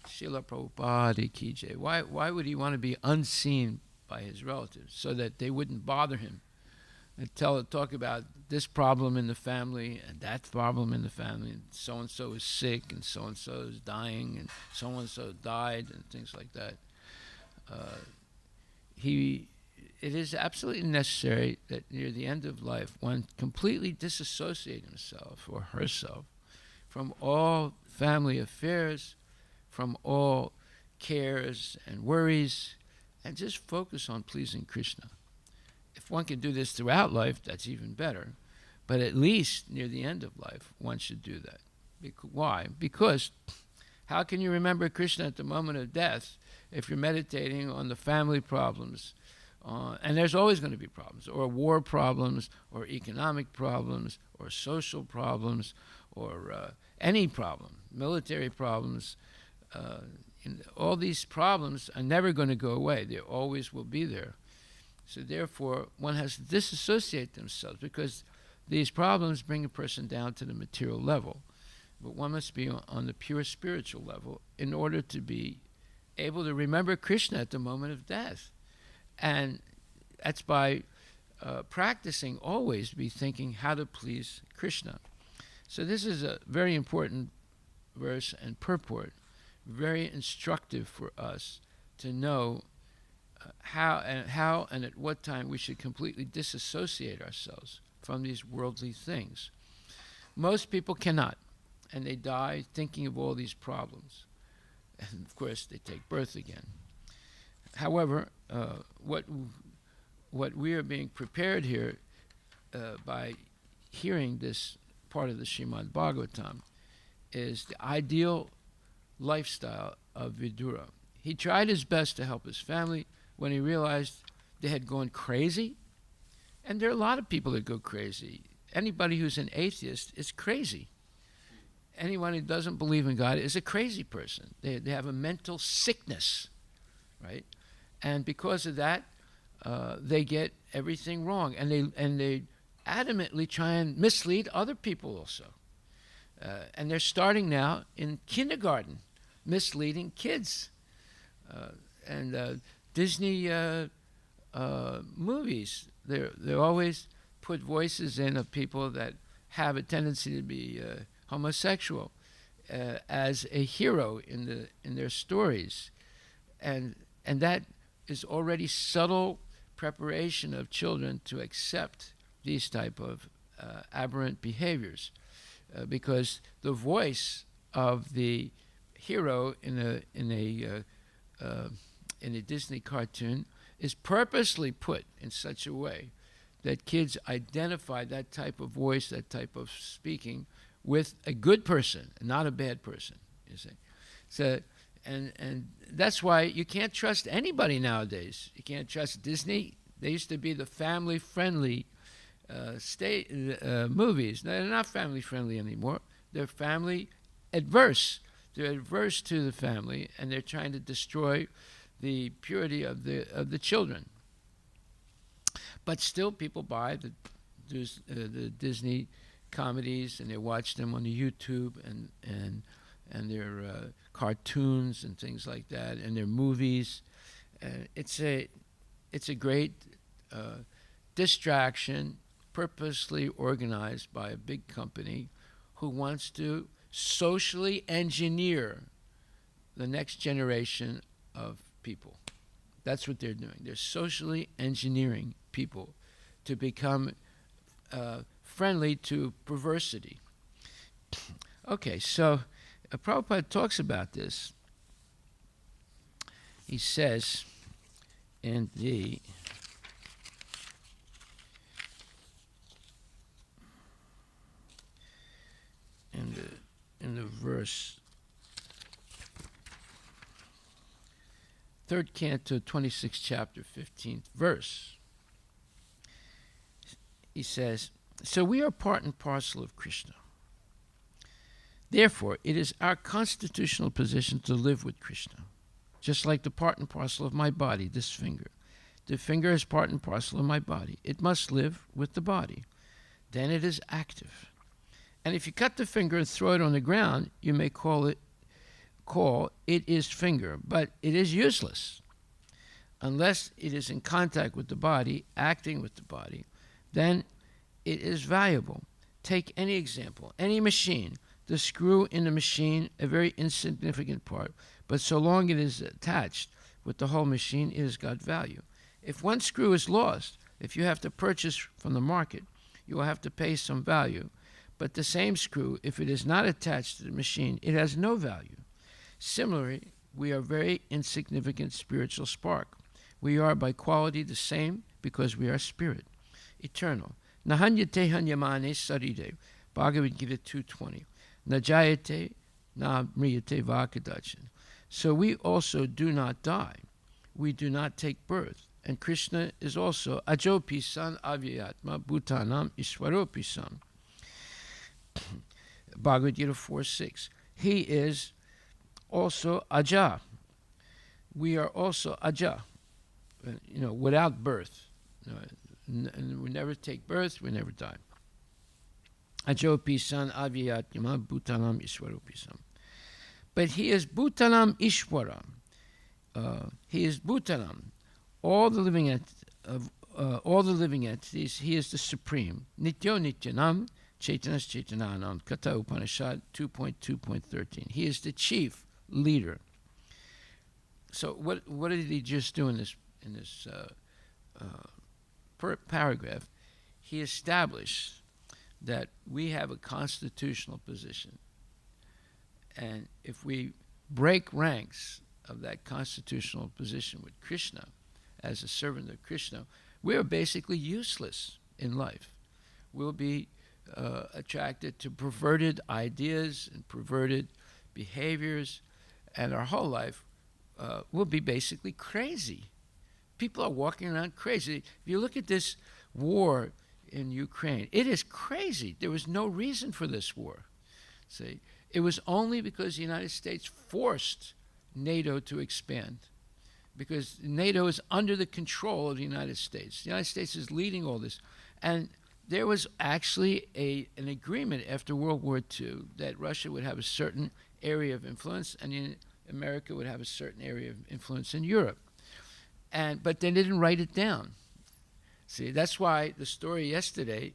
Srila Prabhupada Ki Jai. Why would he want to be unseen by his relatives? So that they wouldn't bother him and talk about this problem in the family and that problem in the family, and so-and-so is sick and so-and-so is dying and so-and-so died and things like that. It is absolutely necessary that near the end of life one completely disassociate himself or herself from all family affairs, from all cares and worries, and just focus on pleasing Krishna. If one can do this throughout life, that's even better. But at least near the end of life, one should do that. Why? Because how can you remember Krishna at the moment of death if you're meditating on the family problems? And there's always going to be problems, or war problems, or economic problems, or social problems, or any problem, military problems. All these problems are never going to go away. They always will be there. So therefore, one has to disassociate themselves, because these problems bring a person down to the material level. But one must be on the pure spiritual level in order to be able to remember Krishna at the moment of death. And that's by practicing always be thinking how to please Krishna. So this is a very important verse and purport, very instructive for us to know how and at what time we should completely disassociate ourselves from these worldly things. Most people cannot, and they die thinking of all these problems. And of course, they take birth again. However, what we are being prepared here by hearing this part of the Srimad Bhagavatam is the ideal lifestyle of Vidura. He tried his best to help his family when he realized they had gone crazy. And there are a lot of people that go crazy. Anybody who's an atheist is crazy. Anyone who doesn't believe in God is a crazy person. They have a mental sickness, right? And because of that, they get everything wrong, and they adamantly try and mislead other people also. And they're starting now in kindergarten, misleading kids. And Disney movies, they always put voices in of people that have a tendency to be homosexual as a hero in their stories, and that is already subtle preparation of children to accept these type of aberrant behaviors, because the voice of the hero in a Disney cartoon is purposely put in such a way that kids identify that type of voice, that type of speaking, with a good person, not a bad person. You see, so and that's why you can't trust anybody nowadays. You can't trust Disney. They used to be the family-friendly movies. They're not family-friendly anymore. They're family adverse. They're adverse to the family, and they're trying to destroy the purity of the children. But still, people buy the Disney comedies, and they watch them on the YouTube and their cartoons and things like that, and their movies. It's a great distraction, purposely organized by a big company who wants to socially engineer the next generation of people. That's what they're doing. They're socially engineering people to become friendly to perversity. Okay, so Prabhupada talks about this. He says in the verse, 3rd canto, 26th chapter, 15th verse. He says, so we are part and parcel of Krishna. Therefore, it is our constitutional position to live with Krishna, just like the part and parcel of my body, this finger. The finger is part and parcel of my body. It must live with the body. Then it is active. And if you cut the finger and throw it on the ground, you may call it is finger, but it is useless unless it is in contact with the body, acting with the body. Then it is valuable. Take any example, any machine. The screw in the machine, a very insignificant part, but so long it is attached with the whole machine, it has got value. If one screw is lost, if you have to purchase from the market, you will have to pay some value. But the same screw, if it is not attached to the machine, it has no value. Similarly, we are very insignificant spiritual spark. We are by quality the same because we are spirit, eternal. Nahanyate hanyamane saride, Bhagavad Gita 2:20. Najayate na mriyate vakadachan. So we also do not die. We do not take birth. And Krishna is also ajopi san avyatma bhutanam ishwaropi san. Bhagavad Gita 4:6. He is also aja. We are also aja, without birth. We never take birth, we never die. Ajopi san avyatma bhutanam ishwaropi san. But he is bhutanam ishwara. He is bhutanam. All the living entities, he is the supreme. Nityo nityanam. Chaitanas Chaitananam, Kata Upanishad 2.2.13. He is the chief leader. So what did he just do in this paragraph? He established that we have a constitutional position, and if we break ranks of that constitutional position with Krishna, as a servant of Krishna, we are basically useless in life. We'll be attracted to perverted ideas and perverted behaviors, and our whole life will be basically crazy. People are walking around crazy. If you look at this war in Ukraine, it is crazy. There was no reason for this war. See, it was only because the United States forced NATO to expand, because NATO is under the control of the United States. The United States is leading all this. And there was actually an agreement after World War II that Russia would have a certain area of influence and America would have a certain area of influence in Europe. But they didn't write it down. See, that's why the story yesterday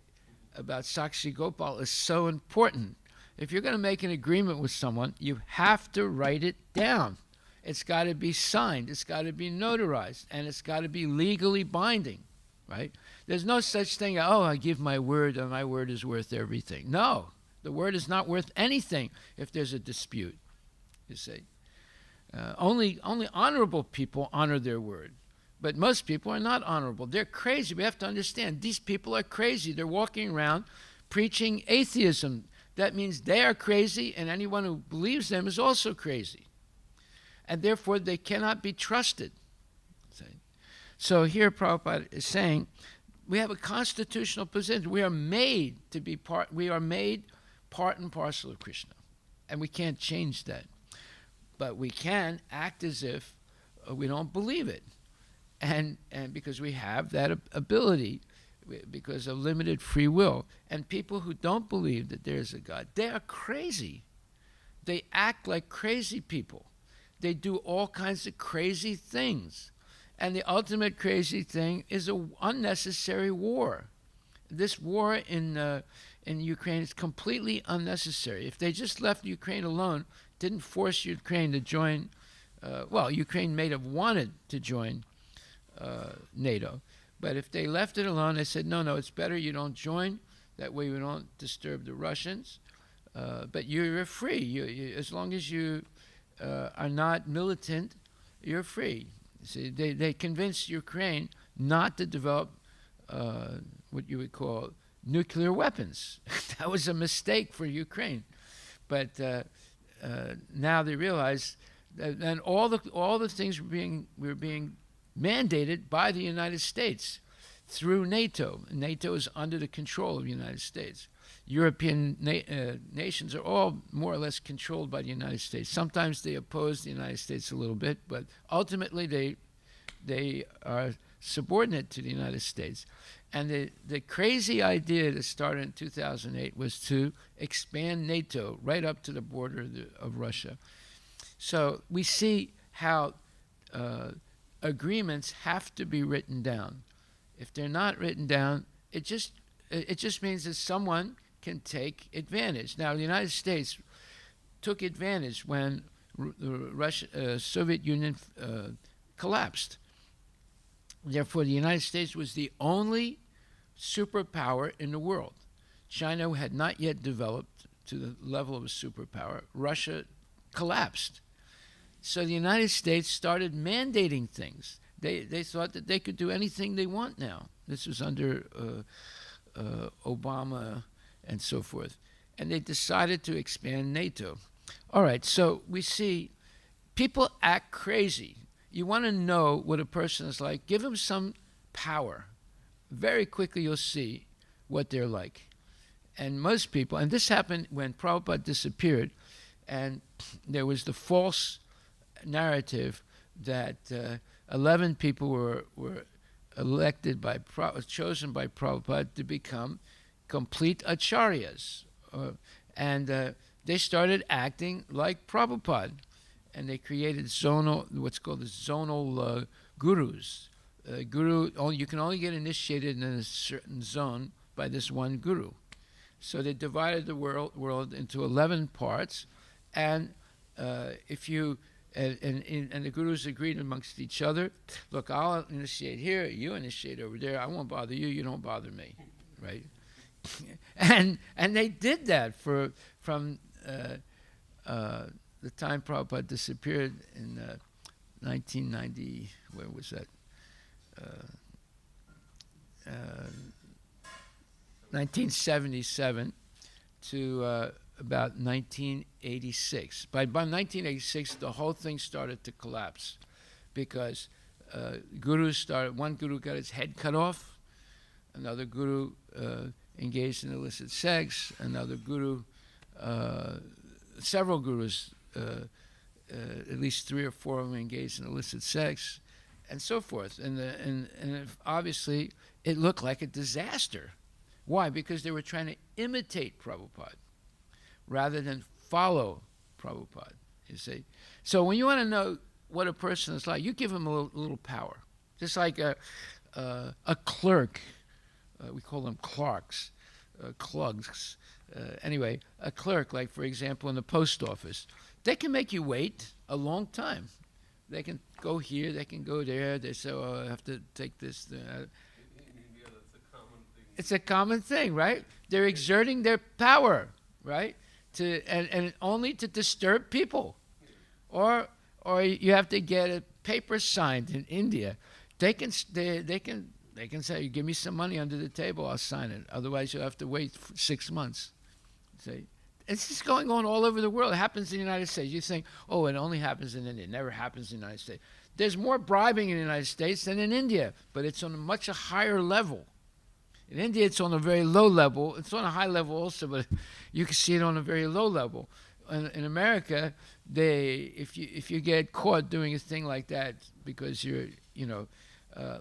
about Sakshi Gopal is so important. If you're going to make an agreement with someone, you have to write it down. It's got to be signed, it's got to be notarized, and it's got to be legally binding, right? There's no such thing, oh, I give my word and my word is worth everything. No, the word is not worth anything if there's a dispute, you see. Only honorable people honor their word. But most people are not honorable. They're crazy. We have to understand, these people are crazy. They're walking around preaching atheism. That means they are crazy, and anyone who believes them is also crazy. And therefore, they cannot be trusted. So here Prabhupada is saying, we have a constitutional position. We are made to be part and parcel of Krishna. And we can't change that. But we can act as if we don't believe it. And because we have that ability, because of limited free will. And people who don't believe that there's a God, they are crazy. They act like crazy people. They do all kinds of crazy things. And the ultimate crazy thing is an unnecessary war. This war in Ukraine is completely unnecessary. If they just left Ukraine alone, didn't force Ukraine to join, Ukraine may have wanted to join NATO. But if they left it alone, they said, no, it's better you don't join. That way we don't disturb the Russians. But you're free. You, as long as you are not militant, you're free. See, they convinced Ukraine not to develop what you would call nuclear weapons. That was a mistake for Ukraine. But now they realize that, and all the things were being mandated by the United States through NATO. NATO is under the control of the United States. European nations are all more or less controlled by the United States. Sometimes they oppose the United States a little bit, but ultimately they are subordinate to the United States. And the crazy idea that started in 2008 was to expand NATO right up to the border of Russia. So we see how agreements have to be written down. If they're not written down, it just means that someone can take advantage. Now, the United States took advantage when the Soviet Union collapsed. Therefore, the United States was the only superpower in the world. China had not yet developed to the level of a superpower. Russia collapsed. So the United States started mandating things. They thought that they could do anything they want now. This was under Obama and so forth. And they decided to expand NATO. All right, so we see people act crazy. You want to know what a person is like, give them some power. Very quickly you'll see what they're like. And most people, and this happened when Prabhupada disappeared, and there was the false narrative that 11 people were elected chosen by Prabhupada to become complete acharyas. And they started acting like Prabhupada. And they created what's called the zonal gurus. You can only get initiated in a certain zone by this one guru. So they divided the world into 11 parts, and if you and the gurus agreed amongst each other, look, I'll initiate here, you initiate over there. I won't bother you, you don't bother me, right? and they did that from the time Prabhupada disappeared in 1990. Where was that? 1977 to about 1986. By 1986, the whole thing started to collapse because one guru got his head cut off, another guru engaged in illicit sex, another guru, several gurus, at least 3 or 4 of them engaged in illicit sex, and so forth. And obviously, it looked like a disaster. Why? Because they were trying to imitate Prabhupada rather than follow Prabhupada, you see. So when you want to know what a person is like, you give him a little power. Just like a clerk, we call them clerks, clugs. Anyway, a clerk, like for example in the post office, they can make you wait a long time. They can go here, they can go there. They say, oh, I have to take this. In India, that's a common thing. It's a common thing, right? They're exerting their power, right? And only to disturb people. Or you have to get a paper signed in India. They can say, give me some money under the table, I'll sign it. Otherwise, you'll have to wait 6 months. See? It's just going on all over the world. It happens in the United States. You think, oh, it only happens in India. It never happens in the United States. There's more bribing in the United States than in India, but it's on a much higher level. In India, it's on a very low level. It's on a high level also, but you can see it on a very low level. In America, if you get caught doing a thing like that because you're,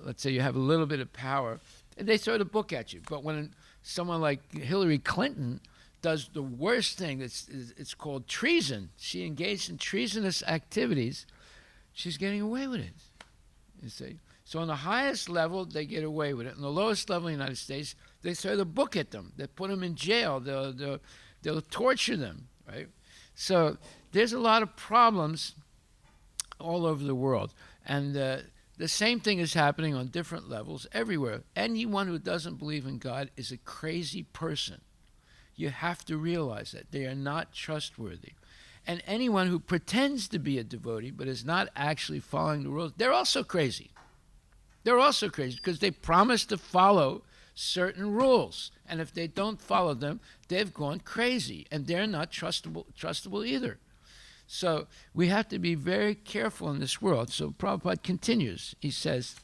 let's say you have a little bit of power, they throw the book at you. But when someone like Hillary Clinton does the worst thing, it's called treason. She engaged in treasonous activities. She's getting away with it, you see. So on the highest level, they get away with it. On the lowest level in the United States, they throw the book at them. They put them in jail. They'll torture them, right? So there's a lot of problems all over the world. And the same thing is happening on different levels everywhere. Anyone who doesn't believe in God is a crazy person. You have to realize that. They are not trustworthy. And anyone who pretends to be a devotee but is not actually following the rules, they're also crazy. They're also crazy because they promise to follow certain rules. And if they don't follow them, they've gone crazy. And they're not trustable either. So we have to be very careful in this world. So Prabhupada continues. He says,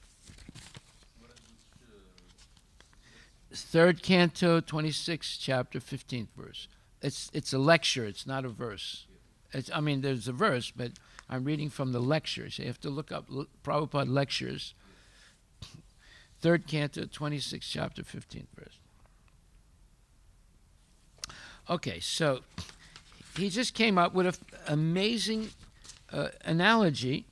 3rd Canto, 26th chapter, 15th verse. It's a lecture. It's not a verse. There's a verse, but I'm reading from the lecture. So you have to look up Prabhupada lectures. 3rd Canto, 26th chapter, 15th verse. Okay, so he just came up with an amazing analogy.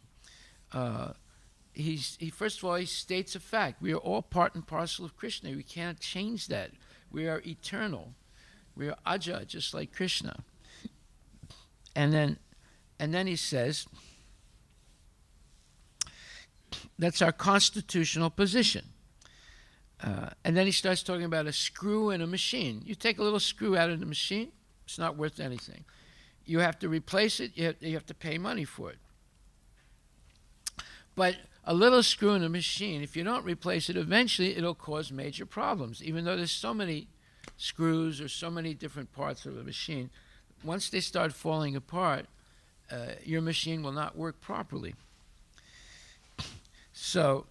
He first of all, he states a fact. We are all part and parcel of Krishna. We can't change that. We are eternal. We are aja, just like Krishna. And then he says, that's our constitutional position. And then he starts talking about a screw in a machine. You take a little screw out of the machine, it's not worth anything. You have to replace it, you have to pay money for it. But a little screw in a machine, if you don't replace it, eventually it'll cause major problems. Even though there's so many screws or so many different parts of a machine, once they start falling apart, your machine will not work properly. So,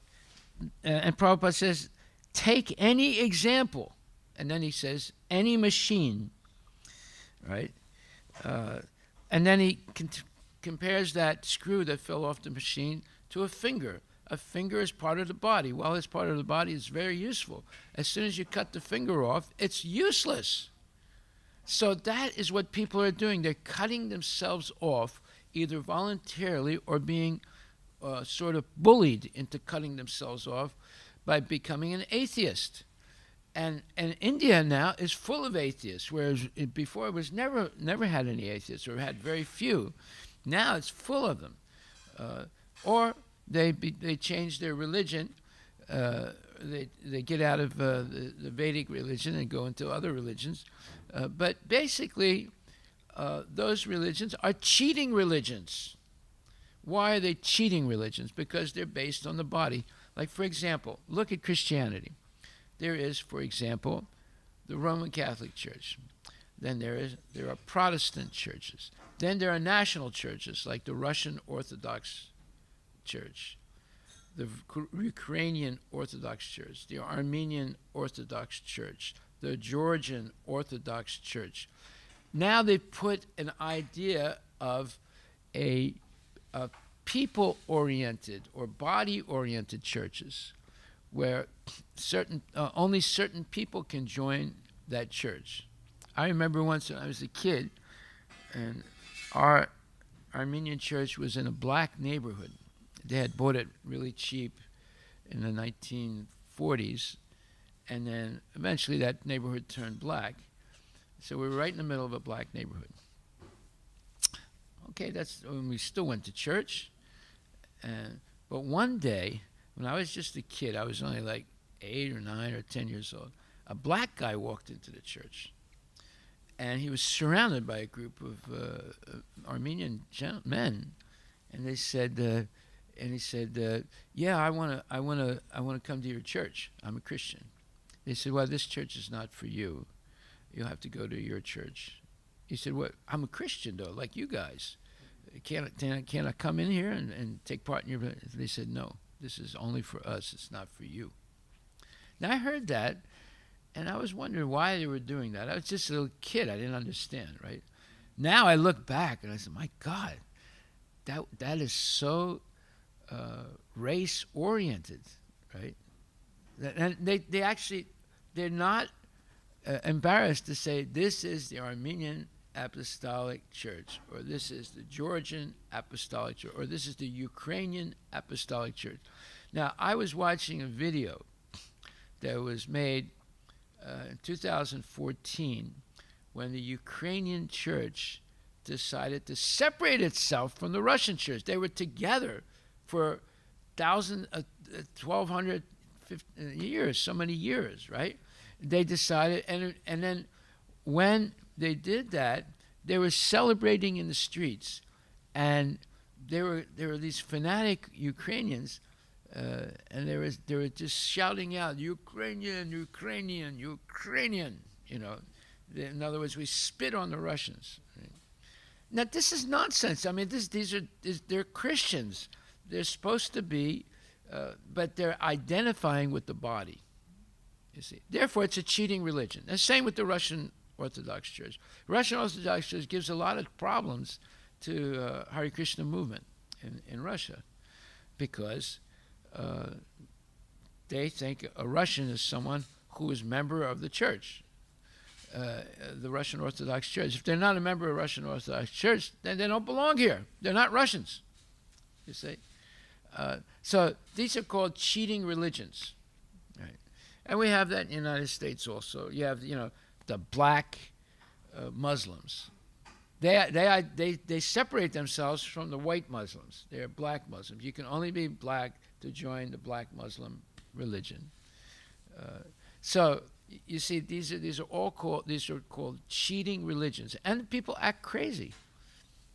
and Prabhupada says, take any example. And then he says, any machine, right? And then he compares that screw that fell off the machine to a finger. A finger is part of the body. While it's part of the body, it's very useful. As soon as you cut the finger off, it's useless. So that is what people are doing. They're cutting themselves off, either voluntarily or being sort of bullied into cutting themselves off by becoming an atheist. And India now is full of atheists, whereas before it was never had any atheists, or had very few. Now it's full of them. Or they change their religion. They get out of the Vedic religion and go into other religions. But basically, those religions are cheating religions. Why are they cheating religions? Because they're based on the body. Like, for example, look at Christianity. There is, for example, the Roman Catholic Church. Then there are Protestant churches. Then there are national churches like the Russian Orthodox Church, the Ukrainian Orthodox Church, the Armenian Orthodox Church, the Georgian Orthodox Church. Now they've put an idea of a people-oriented or body-oriented churches where only certain people can join that church. I remember once when I was a kid, and our Armenian church was in a black neighborhood. They had bought it really cheap in the 1940s, and then eventually that neighborhood turned black. So we were right in the middle of a black neighborhood. Okay, that's when we still went to church. But one day, when I was just a kid, I was only like 8 or 9 or 10 years old, a black guy walked into the church. And he was surrounded by a group of Armenian men, and they said, he said, "Yeah, I want to come to your church. I'm a Christian." They said, "Well, this church is not for you. You'll have to go to your church." He said, "What? I'm a Christian though, like you guys. Can't I come in here and take part in your?" They said, "No, this is only for us. It's not for you." Now I heard that, and I was wondering why they were doing that. I was just a little kid. I didn't understand, right? Now I look back and I said, my God, that is so race-oriented, right? And they're not embarrassed to say, this is the Armenian Apostolic Church, or this is the Georgian Apostolic Church, or this is the Ukrainian Apostolic Church. Now, I was watching a video that was made in 2014 when the Ukrainian church decided to separate itself from the Russian church. They were together for 1,200 years, so many years, right? They decided, and then when they did that, they were celebrating in the streets, and there were these fanatic Ukrainians, and they were just shouting out, "Ukrainian, Ukrainian, Ukrainian!" You know, in other words, we spit on the Russians. Right? Now this is nonsense. I mean, they're Christians. They're supposed to be, but they're identifying with the body. You see, therefore, it's a cheating religion. And same with the Russian Orthodox Church. Russian Orthodox Church gives a lot of problems to Hare Krishna movement in Russia, because they think a Russian is someone who is member of the church, the Russian Orthodox Church. If they're not a member of Russian Orthodox Church, then they don't belong here. They're not Russians, you see. So these are called cheating religions, right? And we have that in the United States also. You have, the black Muslims. They separate themselves from the white Muslims. They're black Muslims. You can only be black to join the black Muslim religion. So you see, these are called cheating religions, and people act crazy.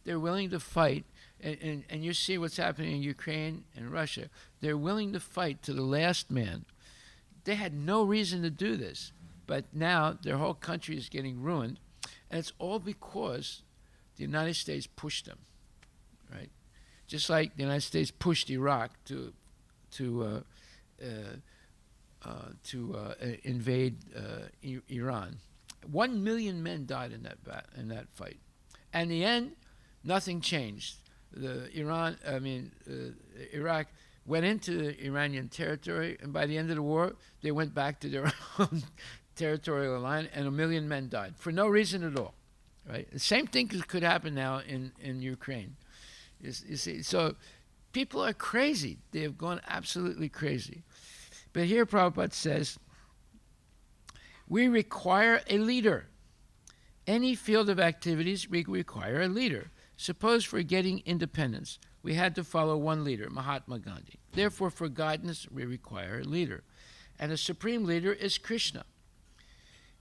They're willing to fight, and you see what's happening in Ukraine and Russia. They're willing to fight to the last man. They had no reason to do this, but now their whole country is getting ruined, and it's all because the United States pushed them, right? Just like the United States pushed Iraq to invade Iran. 1 million men died in that fight. And in the end, nothing changed. Iraq went into Iranian territory, and by the end of the war, they went back to their own territorial line, and 1 million men died for no reason at all, right? The same thing could happen now in Ukraine. You see, so people are crazy. They have gone absolutely crazy. But here Prabhupada says, we require a leader. Any field of activities, we require a leader. Suppose for getting independence, we had to follow one leader, Mahatma Gandhi. Therefore, for guidance, we require a leader. And the supreme leader is Krishna.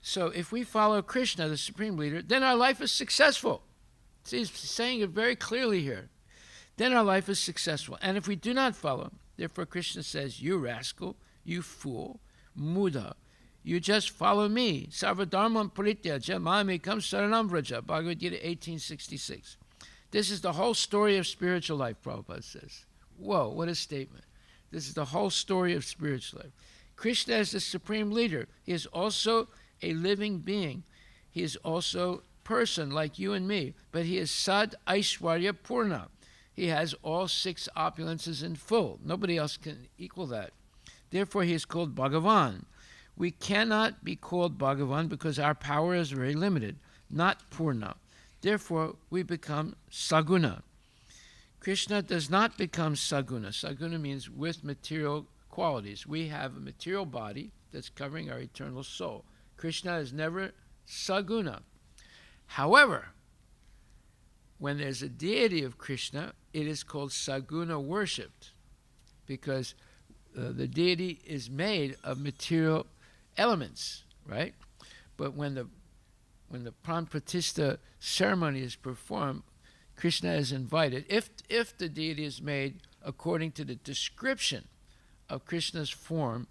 So if we follow Krishna, the supreme leader, then our life is successful. See, he's saying it very clearly here. Then our life is successful. And if we do not follow, therefore Krishna says, you rascal, you fool, Muda, You just follow me. Sarvadharmam parityaja mamekam saranam vraja. Bhagavad Gita 1866. This is the whole story of spiritual life, Prabhupada says. Whoa, what a statement. This is the whole story of spiritual life. Krishna is the supreme leader. He is also a living being. He is also a person like you and me, but he is Sad Aishwarya Purna. He has all 6 opulences in full. Nobody else can equal that. Therefore, he is called Bhagavan. We cannot be called Bhagavan because our power is very limited, not Purna. Therefore, we become Saguna. Krishna does not become Saguna. Saguna means with material qualities. We have a material body that's covering our eternal soul. Krishna is never Saguna. However, when there's a deity of Krishna, it is called Saguna worshipped, because the deity is made of material elements, right? But when the Pran-Pratishta ceremony is performed, Krishna is invited. If the deity is made according to the description of Krishna's form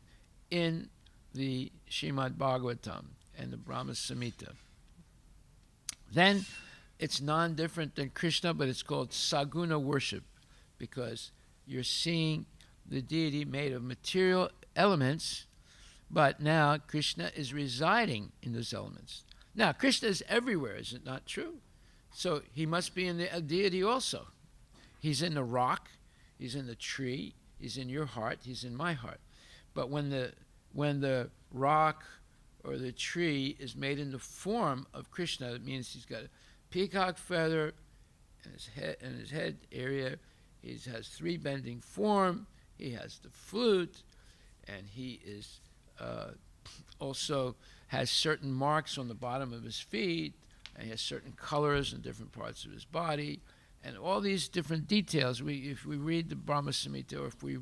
in the Srimad Bhagavatam and the Brahma Samhita, then it's non-different than Krishna, but it's called Saguna worship, because you're seeing the deity made of material elements, but now Krishna is residing in those elements. Now, Krishna is everywhere, is it not true? So he must be in the deity also. He's in the rock, he's in the tree, he's in your heart, he's in my heart. But when the rock or the tree is made in the form of Krishna, it means he's got a peacock feather in his head area, he has 3 bending form, he has the flute, and he is also has certain marks on the bottom of his feet, and he has certain colors in different parts of his body, and all these different details. If we read the Brahma Samhita, or if we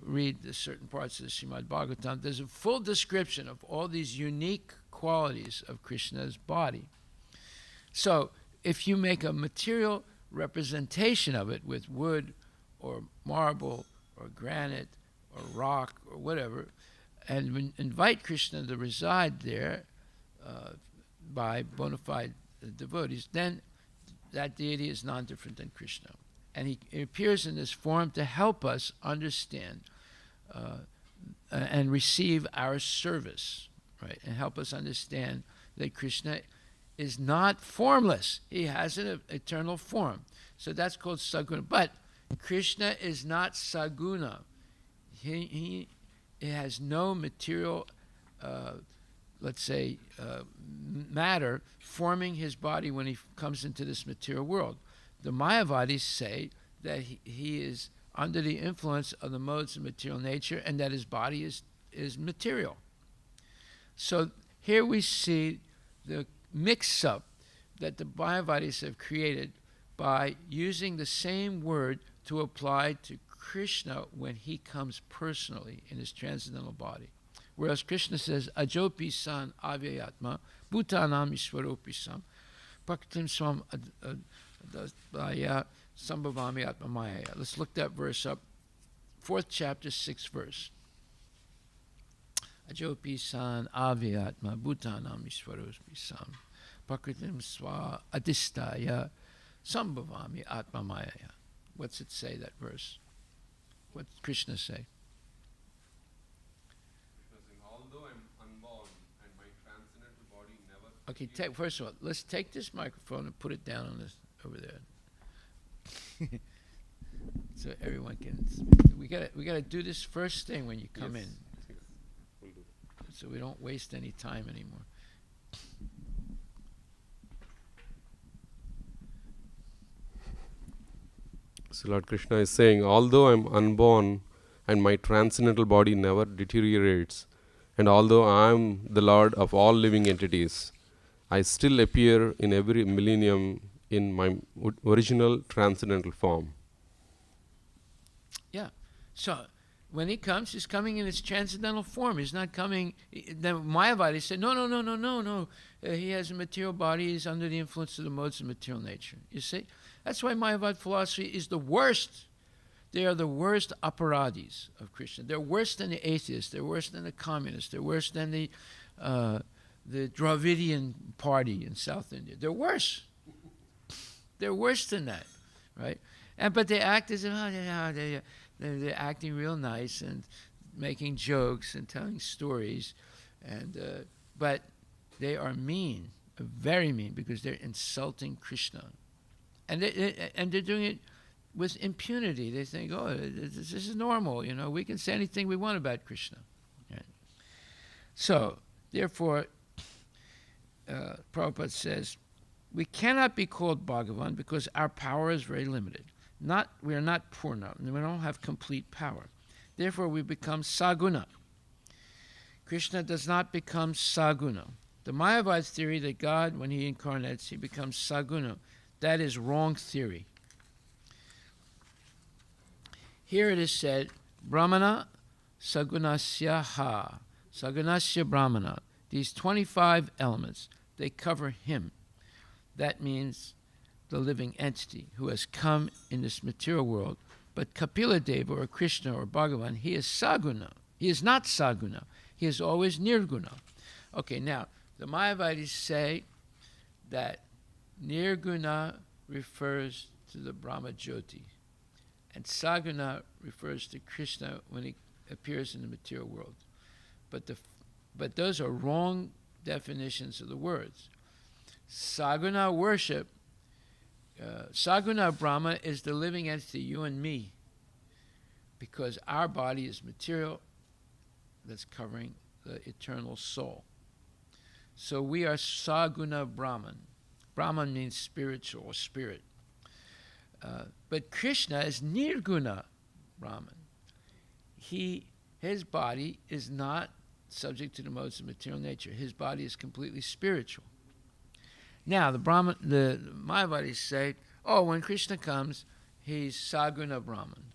read the certain parts of the Srimad Bhagavatam, there's a full description of all these unique qualities of Krishna's body. So if you make a material representation of it with wood or marble or granite or rock or whatever, and invite Krishna to reside there by bona fide devotees, then that deity is non-different than Krishna. And he appears in this form to help us understand and receive our service, right? And help us understand that Krishna is not formless. He has an eternal form. So that's called Saguna. But Krishna is not Saguna. He has no material, matter forming his body when he comes into this material world. The Mayavadis say that he is under the influence of the modes of material nature, and that his body is material. So here we see the mix-up that the Mayavadis have created by using the same word to apply to Krishna when he comes personally in his transcendental body. Whereas Krishna says, Ajopi san avyayatma, bhutanam ishwaropi sam, prakritim swam adaya sambhavami atma maya. Let's look that verse up. 4th chapter, 6th verse. Ajopi san avyayatma, bhutanam ishwaropi sam, prakritim swa adistaya sambhavami atma maya. What's it say, that verse? What did Krishna say? Although I'm unborn and my transcendental body never... Okay, first of all, let's take this microphone and put it down on this over there, so everyone can. We gotta do this first thing when you come in, We'll do that. so we don't waste any time anymore. So Lord Krishna is saying, although I'm unborn and my transcendental body never deteriorates, and although I am the Lord of all living entities, I still appear in every millennium in my original transcendental form. Yeah. So when he comes, he's coming in his transcendental form. He's not coming. The Mayavadi said, no. He has a material body. He's under the influence of the modes of material nature. You see? That's why Mayavad philosophy is the worst. They are the worst aparadis of Krishna. They're worse than the atheists. They're worse than the communists. They're worse than the the Dravidian party in South India. They're worse. They're worse than that, right? But they act as if they're acting real nice and making jokes and telling stories, but they are mean, very mean, because they're insulting Krishna, and they're doing it with impunity. They think, oh, this is normal, we can say anything we want about Krishna. Right? So, therefore, Prabhupada says, we cannot be called Bhagavan because our power is very limited. We are not Purna, and we don't have complete power. Therefore, we become Saguna. Krishna does not become Saguna. The Mayavada theory that God, when he incarnates, he becomes Saguna, that is wrong theory. Here it is said, Brahmana Sagunasya Ha, Sagunasya Brahmana. These 25 elements, they cover him. That means the living entity who has come in this material world. But Kapila Deva or Krishna or Bhagavan, he is Saguna. He is not Saguna. He is always Nirguna. Okay, now, the Mayavadis say that Nirguna refers to the Brahma Jyoti, and Saguna refers to Krishna when he appears in the material world. But those are wrong definitions of the words. Saguna worship, Saguna Brahma is the living entity, you and me, because our body is material that's covering the eternal soul. So we are Saguna Brahman. Brahman means spiritual or spirit. But Krishna is Nirguna Brahman. His body is not subject to the modes of material nature. His body is completely spiritual. Now, the Mayavadis say, when Krishna comes, he's Saguna Brahman.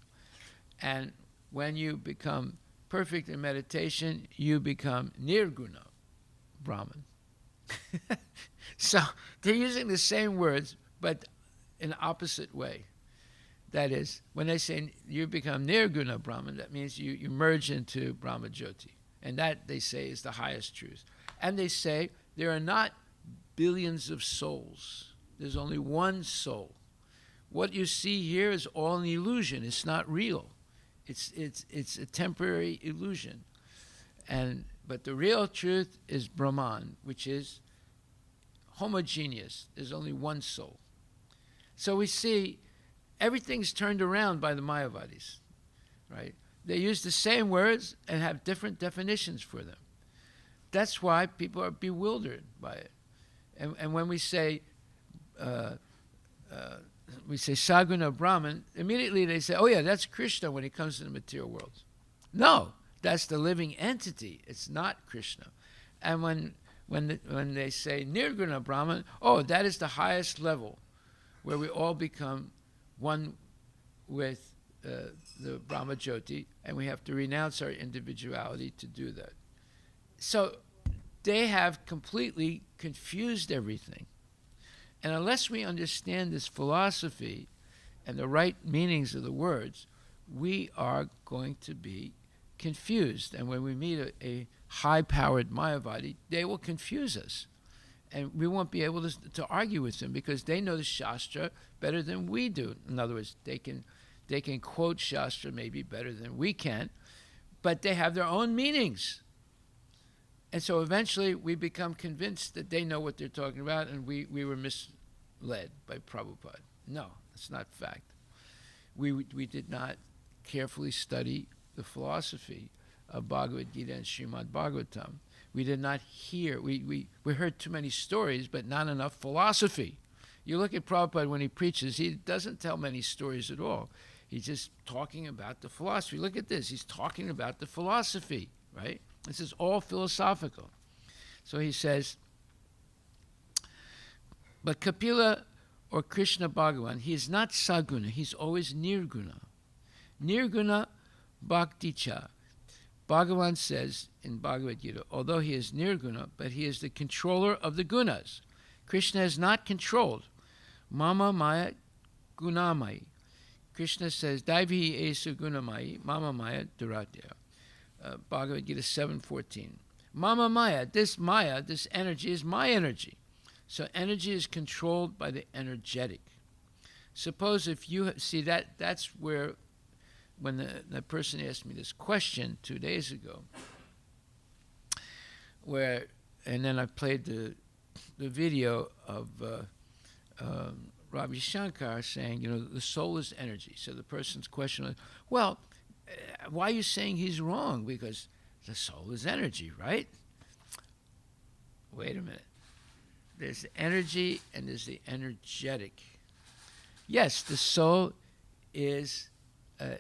And when you become perfect in meditation, you become Nirguna Brahman. So they're using the same words, but in an opposite way. That is, when they say you become Nirguna Brahman, that means you merge into Brahma Jyoti. And that, they say, is the highest truth. And they say there are not billions of souls. There's only one soul. What you see here is all an illusion. It's not real. It's a temporary illusion. But the real truth is Brahman, which is homogeneous. There's only one soul. So we see everything's turned around by the Mayavadis, right? They use the same words and have different definitions for them. That's why people are bewildered by it. And when we say Saguna Brahman, immediately they say, oh yeah, that's Krishna when he comes to the material world. No, that's the living entity. It's not Krishna. And when they say Nirguna Brahman, that is the highest level where we all become one with the Brahma Jyoti, and we have to renounce our individuality to do that. So they have completely confused everything. And unless we understand this philosophy and the right meanings of the words, we are going to be confused. And when we meet a high-powered Mayavadi, they will confuse us. And we won't be able to argue with them because they know the Shastra better than we do. In other words, they can quote Shastra maybe better than we can, but they have their own meanings. And so eventually we become convinced that they know what they're talking about, and we were misled by Prabhupada. No, that's not fact. We did not carefully study the philosophy of Bhagavad Gita and Srimad Bhagavatam. We did not hear, we heard too many stories, but not enough philosophy. You look at Prabhupada when he preaches, he doesn't tell many stories at all. He's just talking about the philosophy. Look at this, he's talking about the philosophy, right? This is all philosophical. So he says, but Kapila or Krishna Bhagavan, he is not Saguna, he's always Nirguna. Nirguna Bhakticha. Bhagavan says in Bhagavad Gita, although he is Nirguna, but he is the controller of the gunas. Krishna is not controlled. Mama Maya Gunamai. Krishna says, Daivi Esu Gunamai, Mama Maya Duratya. Bhagavad Gita 7:14. Mama Maya, this energy is my energy. So energy is controlled by the energetic. Suppose if you see that's where, when the person asked me this question 2 days ago, and then I played the video of Ravi Shankar saying, the soul is energy. So the person's question was, well, why are you saying he's wrong? Because the soul is energy, right? Wait a minute. There's the energy and there's the energetic. Yes, the soul is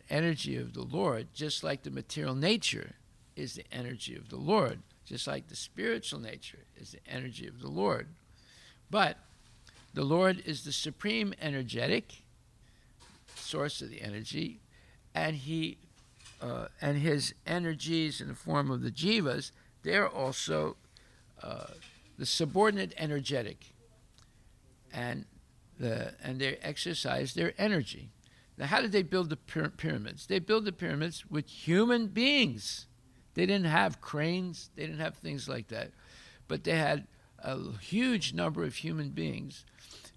energy of the Lord, just like the material nature is the energy of the Lord, just like the spiritual nature is the energy of the Lord. But the Lord is the supreme energetic source of the energy, and and his energies in the form of the jivas, they're also the subordinate energetic, and they exercise their energy. Now, how did they build the pyramids? They built the pyramids with human beings. They didn't have cranes. They didn't have things like that. But they had a huge number of human beings,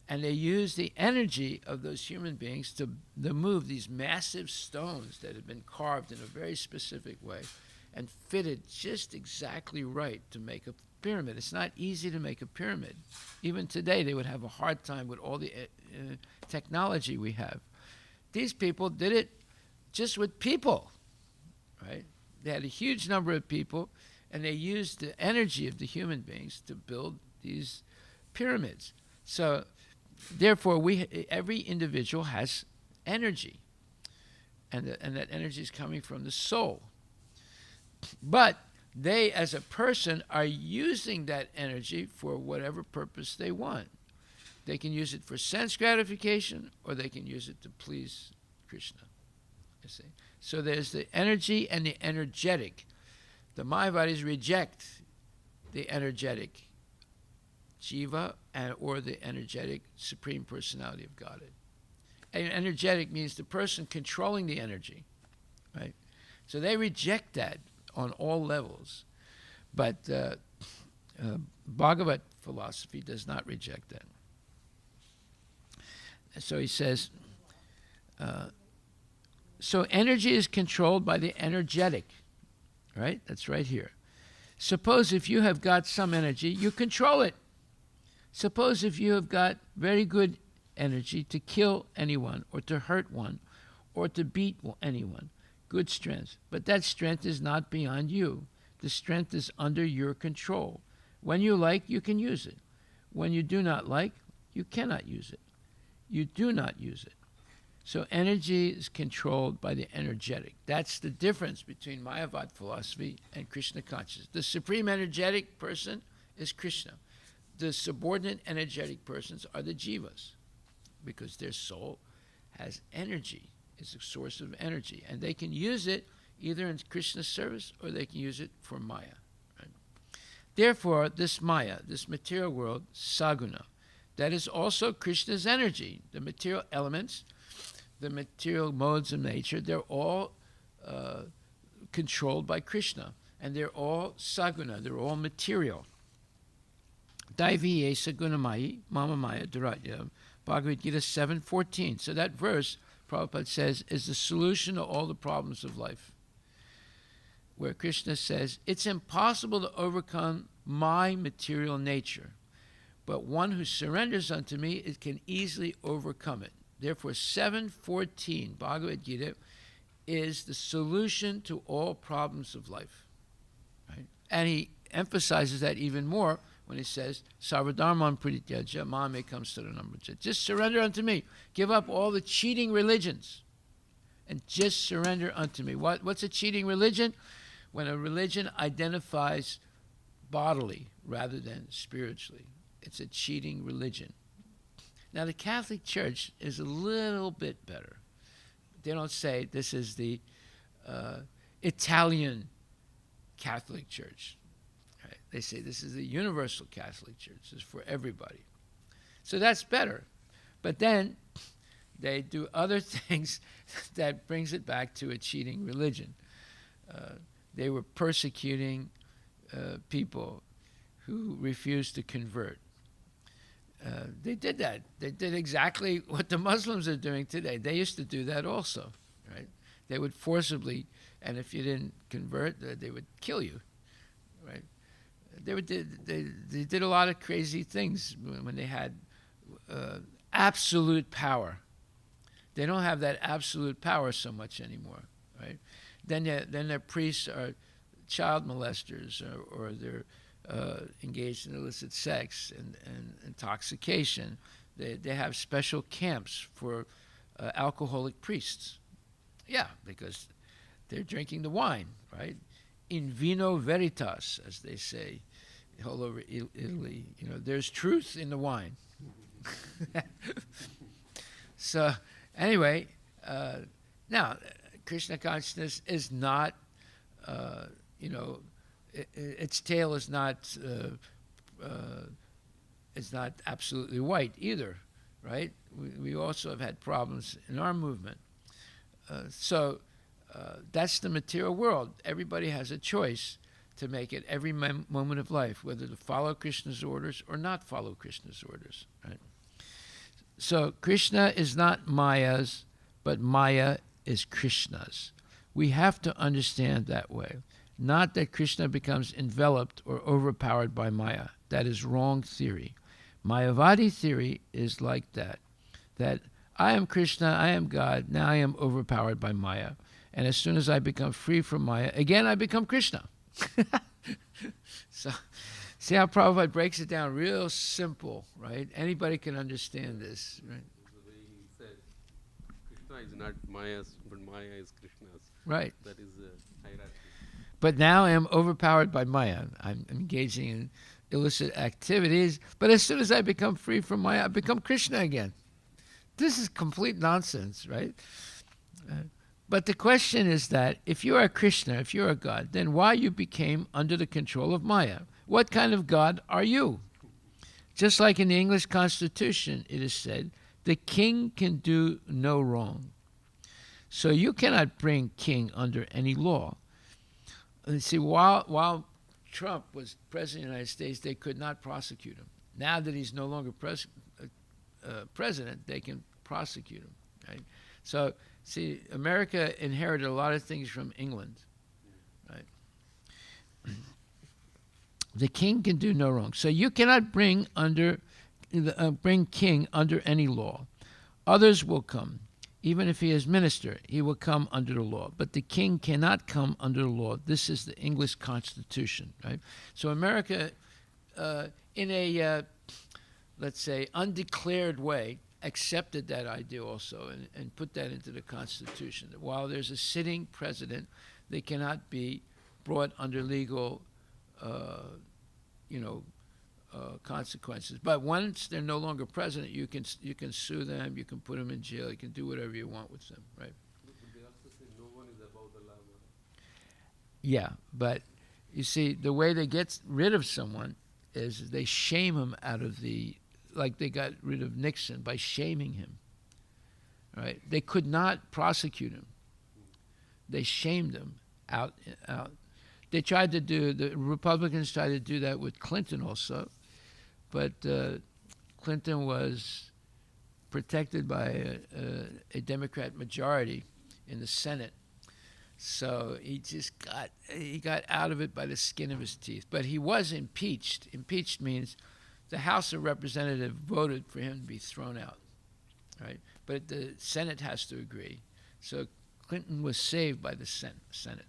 and they used the energy of those human beings to move these massive stones that had been carved in a very specific way and fitted just exactly right to make a pyramid. It's not easy to make a pyramid. Even today, they would have a hard time with all the technology we have. These people did it just with people, right? They had a huge number of people, and they used the energy of the human beings to build these pyramids. So, therefore, every individual has energy, and that energy is coming from the soul. But they, as a person, are using that energy for whatever purpose they want. They can use it for sense gratification, or they can use it to please Krishna. You see? So there's the energy and the energetic. The Mayavadis reject the energetic Jiva or the energetic Supreme Personality of Godhead. And energetic means the person controlling the energy, right? So they reject that on all levels. But Bhagavat philosophy does not reject that. So he says, so energy is controlled by the energetic, right? That's right here. Suppose if you have got some energy, you control it. Suppose if you have got very good energy to kill anyone or to hurt one or to beat anyone, good strength. But that strength is not beyond you. The strength is under your control. When you like, you can use it. When you do not like, you cannot use it. You do not use it. So energy is controlled by the energetic. That's the difference between Mayavad philosophy and Krishna consciousness. The supreme energetic person is Krishna. The subordinate energetic persons are the jivas, because their soul has energy, is a source of energy, and they can use it either in Krishna's service or they can use it for Maya. Right? Therefore, this Maya, this material world, saguna, that is also Krishna's energy. The material elements, the material modes of nature, they're all controlled by Krishna, and they're all saguna, they're all material. Daiviye sagunamayi mama maya duratya, Bhagavad Gita 7:14. So that verse, Prabhupada says, is the solution to all the problems of life, where Krishna says, it's impossible to overcome my material nature, but one who surrenders unto me, it can easily overcome it. Therefore, 7:14, Bhagavad Gita, is the solution to all problems of life. Right? And he emphasizes that even more when he says, Sarvadharman Prityaja Mame comes to the number. Just surrender unto me. Give up all the cheating religions and just surrender unto me. What's a cheating religion? When a religion identifies bodily rather than spiritually. It's a cheating religion. Now, the Catholic Church is a little bit better. They don't say this is the Italian Catholic Church. Right? They say this is the Universal Catholic Church. This is for everybody. So that's better. But then they do other things that brings it back to a cheating religion. They were persecuting people who refused to convert. They did that. They did exactly what the Muslims are doing today. They used to do that also, right? They would forcibly, and if you didn't convert, they would kill you, right? They did a lot of crazy things when they had absolute power. They don't have that absolute power so much anymore, right? Then their priests are child molesters, or they're engaged in illicit sex and intoxication. They have special camps for alcoholic priests. Yeah, because they're drinking the wine, right? In vino veritas, as they say all over Italy. You know, there's truth in the wine. So, anyway, now Krishna consciousness is not, its tail is not absolutely white either, right? We also have had problems in our movement. So that's the material world. Everybody has a choice to make it every moment of life, whether to follow Krishna's orders or not follow Krishna's orders, right? So Krishna is not Maya's, but Maya is Krishna's. We have to understand that way. Not that Krishna becomes enveloped or overpowered by Maya. That is wrong theory. Mayavadi theory is like that I am Krishna, I am God, now I am overpowered by Maya. And as soon as I become free from Maya, again I become Krishna. So, see how Prabhupada breaks it down real simple, right? Anybody can understand this, right? The way he said, Krishna is not Maya's, but Maya is Krishna's. Right. That is the hierarchy. But now I am overpowered by Maya. I'm engaging in illicit activities, but as soon as I become free from Maya, I become Krishna again. This is complete nonsense, right? But the question is that if you are Krishna, if you are God, then why you became under the control of Maya? What kind of God are you? Just like in the English Constitution, it is said, the king can do no wrong. So you cannot bring king under any law. And see, while Trump was president of the United States, they could not prosecute him. Now that he's no longer president, they can prosecute him, right? So, see, America inherited a lot of things from England, right? The king can do no wrong. So you cannot bring king under any law. Others will come. Even if he is minister, he will come under the law. But the king cannot come under the law. This is the English Constitution, right? So America, in a, let's say, undeclared way, accepted that idea also and put that into the Constitution. That while there's a sitting president, they cannot be brought under legal, consequences. But once they're no longer president, you can sue them, you can put them in jail, you can do whatever you want with them, right? But they also say no one is above the law. Yeah, but you see, the way they get rid of someone is they shame him out of the, like they got rid of Nixon by shaming him, right? They could not prosecute him. They shamed him out. They tried to do, the Republicans tried to do that with Clinton also, but Clinton was protected by a Democrat majority in the Senate. So he got out of it by the skin of his teeth. But he was impeached. Impeached means the House of Representatives voted for him to be thrown out, right? But the Senate has to agree. So Clinton was saved by the Senate.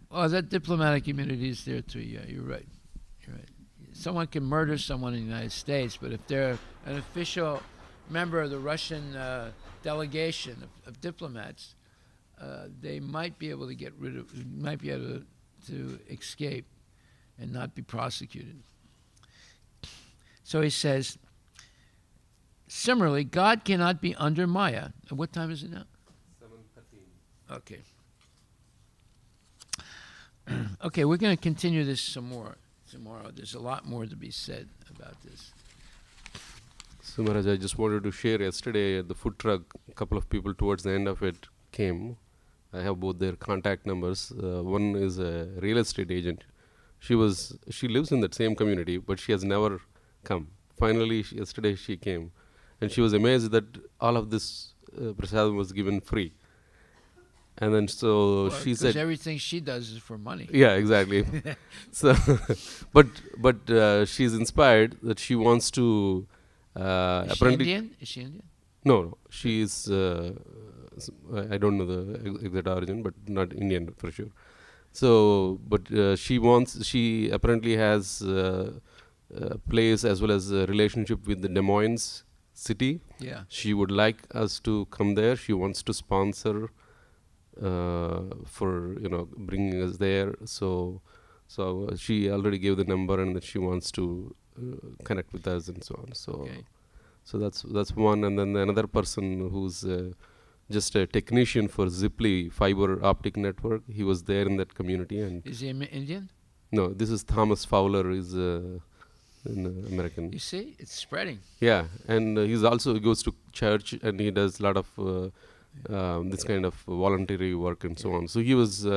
Oh, that diplomatic immunity is there too. Yeah, you're right. You're right. Someone can murder someone in the United States, but if they're an official member of the Russian delegation of diplomats, they might be able to get rid of, might be able to escape and not be prosecuted. So he says, similarly, God cannot be under Maya. And what time is it now? 7:13. Okay. Okay, we're going to continue this some more tomorrow. There's a lot more to be said about this. So Maharaj, I just wanted to share yesterday the food truck, a couple of people towards the end of it came. I have both their contact numbers. One is a real estate agent. She lives in that same community, but she has never come. Finally, yesterday she came, and she was amazed that all of this prasadam was given free. And then so she said, everything she does is for money. yeah, exactly. So, but she's inspired that she wants to. Is she Apparently, Indian? Is she Indian? no, she's. I don't know the exact origin, but not Indian for sure. So, but she apparently has a place as well as a relationship with the Des Moines city. Yeah. She would like us to come there. She wants to sponsor for bringing us there. So she already gave the number, and that she wants to connect with us and so on. So Okay. so that's one, and then another person who's just a technician for Ziply fiber optic network. He was there in that community. And Is he Indian? no, this is Thomas Fowler. Is an American. You see, it's spreading. Yeah, and he goes to church, and he does a lot of this kind of voluntary work and so on. So he was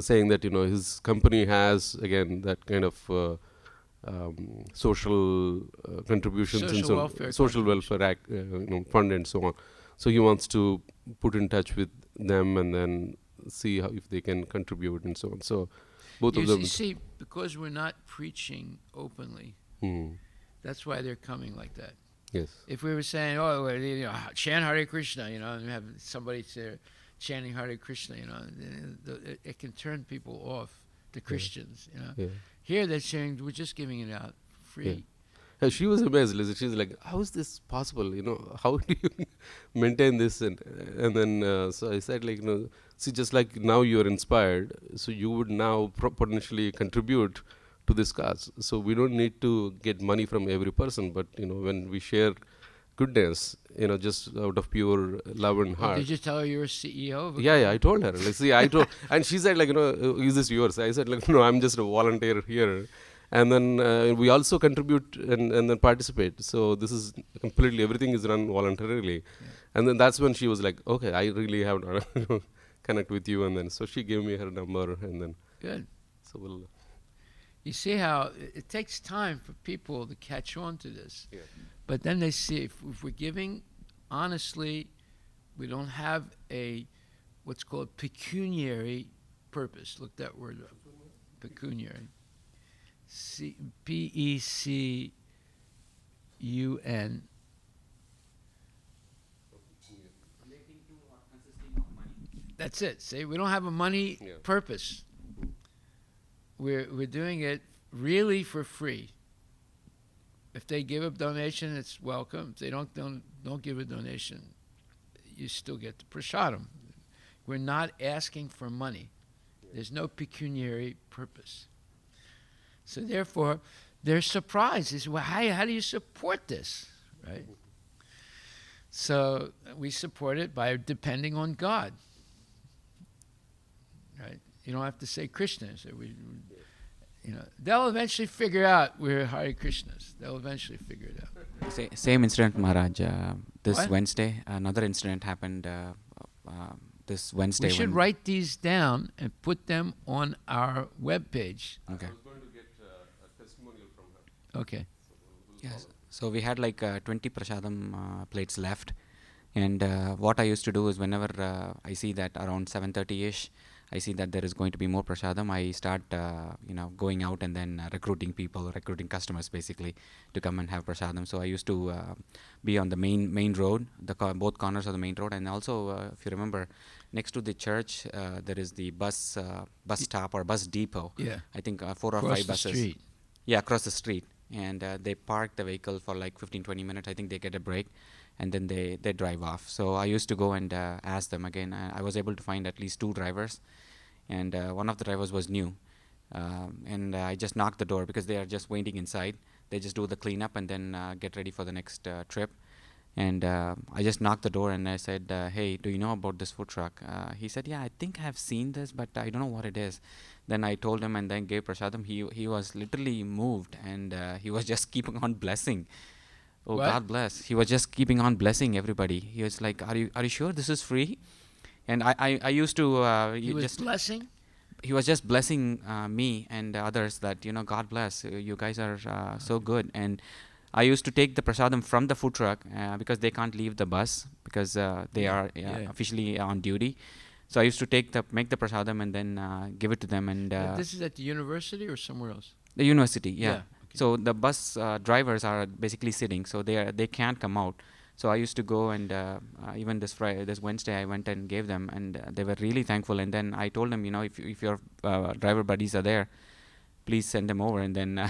saying that his company has again that kind of social contributions and Social welfare social welfare act, fund and so on. So he wants to put in touch with them and then see if they can contribute and so on. So both of them. You see, because we're not preaching openly, that's why they're coming like that. Yes. If we were saying, chant Hare Krishna, and have somebody there chanting Hare Krishna, it can turn people off, the Christians, Yeah. Here they're saying, we're just giving it out free. Yeah. She was amazed. She's like, how is this possible? How do you maintain this? And then so I said, see, just like now you're inspired, so you would now potentially contribute to this cause. So we don't need to get money from every person, but when we share goodness, just out of pure love and heart. Did you tell her you were CEO? Yeah, I told her. And she said, is this yours? I said, no, I'm just a volunteer here. And then we also contribute and then participate. So this is completely, everything is run voluntarily. Yeah. And then that's when she was like, okay, I really have to connect with you. And then so she gave me her number, and then. Good. So we'll. You see how it takes time for people to catch on to this. Yeah. But then they see if we're giving honestly, we don't have what's called pecuniary purpose. Look that word up. Pecuniary. Pecun. That's it. See, we don't have a money purpose. We're doing it really for free. If they give a donation, it's welcome. If they don't give a donation, you still get the prasadam. We're not asking for money. There's no pecuniary purpose. So therefore, they're surprised. They say, well, how do you support this, right? So we support it by depending on God, right? You don't have to say Krishna. So they'll eventually figure out we're Hare Krishnas. They'll eventually figure it out. Same incident, Maharaj. This What? Wednesday, another incident happened this Wednesday. We should write these down and put them on our webpage. Okay. I was going to get a testimonial from her. Okay. Yes. So we had 20 prasadam plates left, and what I used to do is whenever I see that around 7:30ish, I see that there is going to be more prasadam, I start going out and then recruiting customers basically to come and have prasadam. So I used to be on the main road, both corners of the main road, and also if you remember, next to the church there is the bus stop or bus depot. Yeah. I think 4 or Across 5 buses. the street. Yeah, across the street, and they park the vehicle for 15-20 minutes. I think they get a break, and then they drive off. So I used to go and ask them again. I was able to find at least 2 drivers, and one of the drivers was new, and I just knocked the door because they are just waiting inside. They just do the cleanup and then get ready for the next trip. And I just knocked the door and I said, hey, do you know about this food truck? He said, yeah, I think I've seen this, but I don't know what it is. Then I told him and then gave prasadam. He was literally moved, and he was just keeping on blessing. Oh, What? God bless. He was just keeping on blessing everybody. He was like, are you sure this is free? And I used to He was blessing? he was just blessing me and others that, God bless, you guys are so good. And I used to take the prasadam from the food truck because they can't leave the bus because they are officially on duty. So I used to make the prasadam and then give it to them. And This is at the university or somewhere else? the university, yeah. Okay. So the bus drivers are basically sitting, so they can't come out. So I used to go and even this Wednesday I went and gave them, and they were really thankful. And then I told them, if your driver buddies are there, please send them over. And then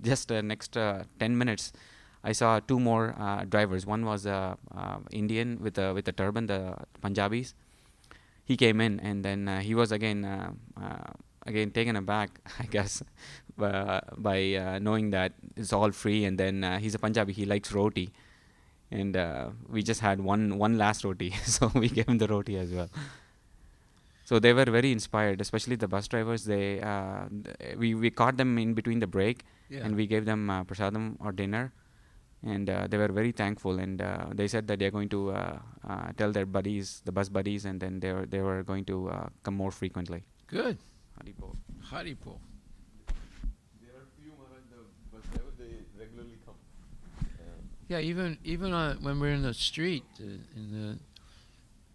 just next 10 minutes, I saw two more drivers. One was Indian with a turban, the Punjabis. He came in, and then he was again taken aback, I guess, by knowing that it's all free. And then he's a Punjabi, he likes roti, and we just had one last roti, so we gave him the roti as well. So they were very inspired, especially the bus drivers. We caught them in between the break, and we gave them prasadam or dinner, and they were very thankful. And they said that they're going to tell their buddies, the bus buddies, and then they were going to come more frequently. Good. Haribol. Haribol. There are few Maharaj, the bus drivers, they regularly come. Yeah, even when we're in the street,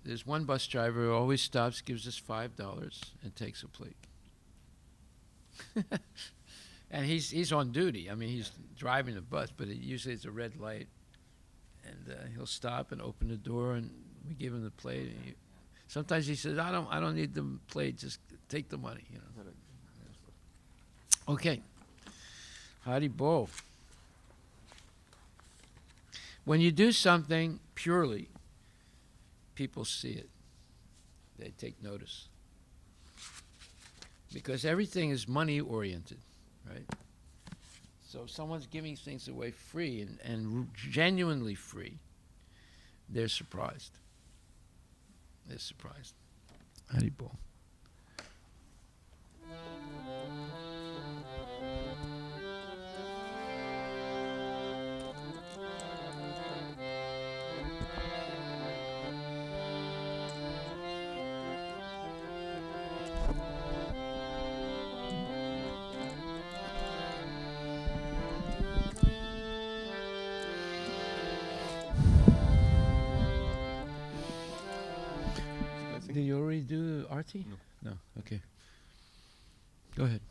there's one bus driver who always stops, gives us $5, and takes a plate. And he's on duty. I mean, he's driving the bus, but usually it's a red light, and he'll stop and open the door, and we give him the plate. And sometimes he says, "I don't need the plate. Just take the money." Okay. Haribol. When you do something purely, people see it. They take notice. Because everything is money oriented, right? So if someone's giving things away free and genuinely free, they're surprised. They're surprised. Haribol. Did you already do Aarti? No. No. Okay. Go ahead.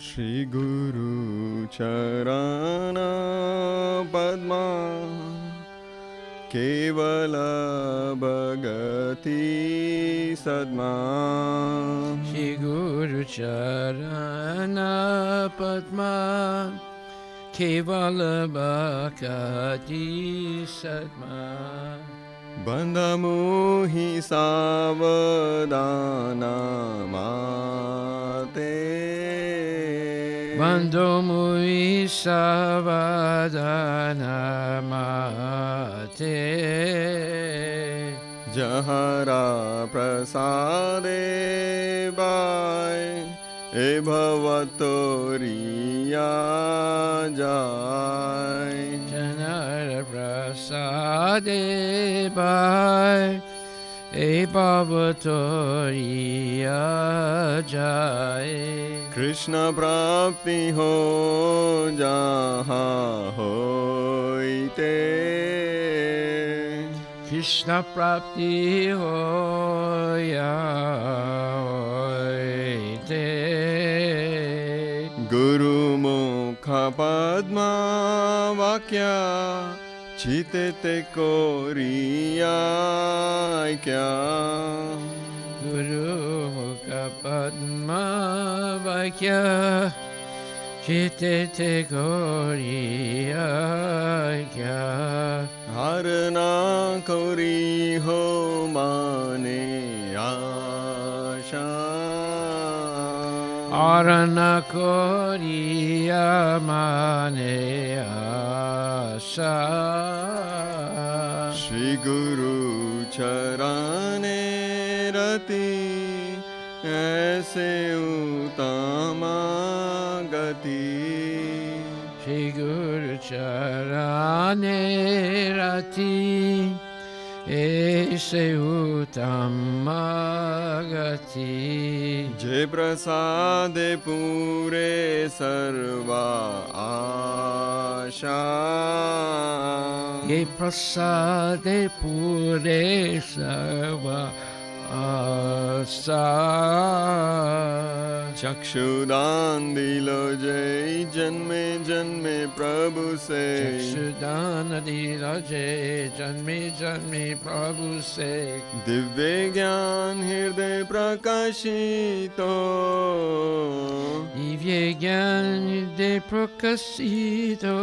Shri Guru Charana Padma Kevala Bhagati Sadma Shri Guru Charana Padma Kevala Bhakati Sadma Bandha Mohi Savadana Mate Bandho Mui Savadana Mate Jahara Prasade Bai E Bhavatoriya Jai Janara Prasade Bhai E Bhavatoriya Jai Krishna Prapti Ho Jaha Hoite Krishna Prapti Hoya Hoite Guru Mukha Padma Vakya Chitete Koriya Kya Guru Mukha Padma Vakya Chite te goriya kya Harana kori ho mane asha. Arana koriya mane asa. Shri Guru charane rati aise utama gati. Shri Guru Charane Rati Aise Uttama Gati. Je prasade pure sarva asha. Ye prasade pure sarva asa. चक्षुदान दिलो जय जन्मे जन्मे प्रभु से. चक्षुदान दिलो जय जन्मे जन्मे प्रभु से. दिव्य ज्ञान हृदय प्रकाशितो. दिव्य ज्ञान हृदय प्रकाशितो.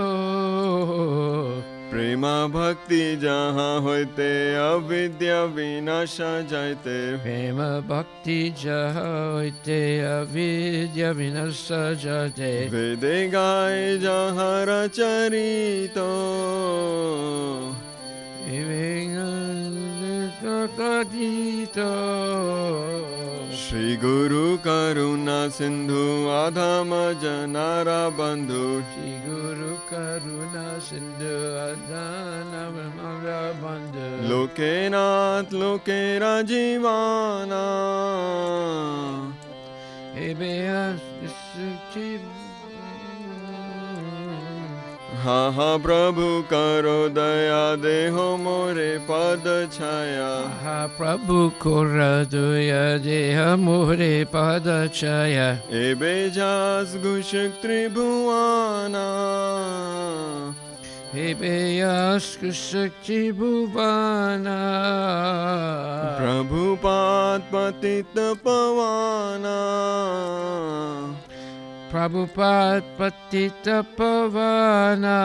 प्रेमा भक्ति जहाँ होते अविद्या विनाश जाते. प्रेम भक्ति जहाँ होते अविद्या विनाश जाते. वेदे गाय जहाँ रचरितो. श्री गुरु करुणा सिंधु आधम जनारा बंधु. श्री गुरु करुणा सिंधु आधम जनारा बंधु. लोके नाथ लोके राजीवाना. हाँ हाँ प्रभु करो दया देहो मोरे पद छाया. हा प्रभु करो दया देहो मोरे पद छाया. एबे जास घुषक त्रिभुवाना. एबे जास घुषक त्रिभुवाना. प्रभुपाद पतित पवाना. Prabhupada Patita Pavana.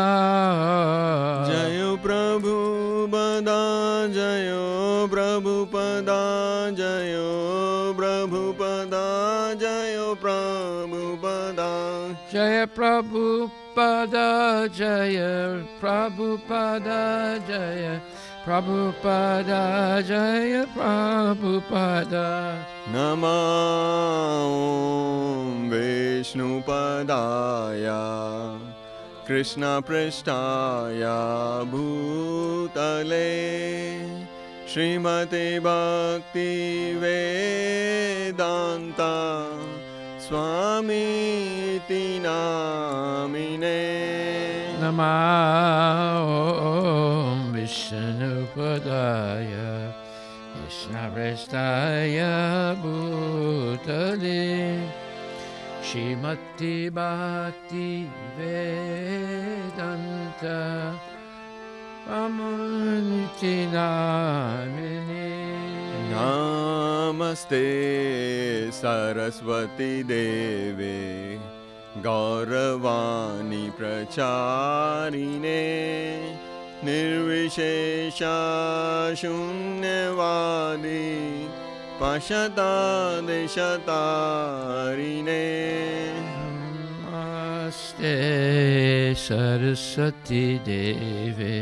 Jayo Prabhupada Jayo Prabhupada Jayo Prabhupada Jayo Prabhupada. Jaya Prabhupada Jaya Prabhupada Jaya Prabhupada Jaya Prabhupada. Namo Vishnupadaya Krishna Prishtaya Bhutale Srimate Bhakti Vedanta Swami Namine. Namo Vishnupadaya Krishna Pristaya Bhutale Srimati Bhakti Vedanta Swami Namine. Namaste Saraswati Deve Gauravani Pracharine Nirvishesha Shunyavadi Pashata Deshatarine. Namaste Saraswati Deve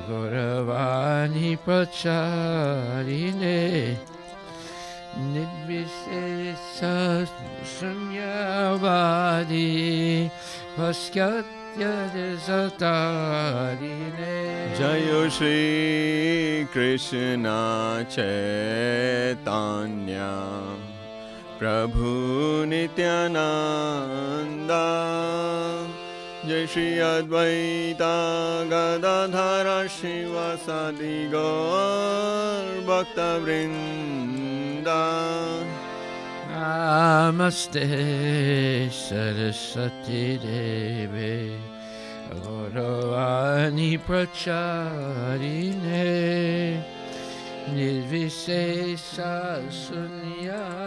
Gauravani Pracharine Nirvishesha Shunyavadi Paschatya Desatarine. Jayo Shri Krishna Chaitanya Prabhu Nityananda. Jai Shri Advaita Gadadhara Shivasadi Gaur Bhakta Vrinda. Namaste Saraswati Deve Gauravani Pracharine Nirvishesha Sunyavadi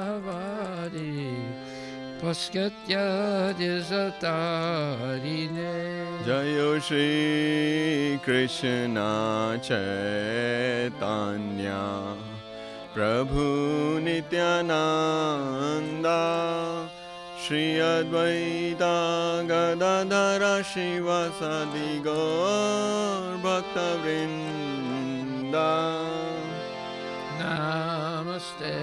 Paskatya Disatarine. Jayo Shri Krishna Chaitanya Prabhu Nityananda Shri Advaita Gadadhara Shivasadi Gaur Bhakta Vrinda. Namaste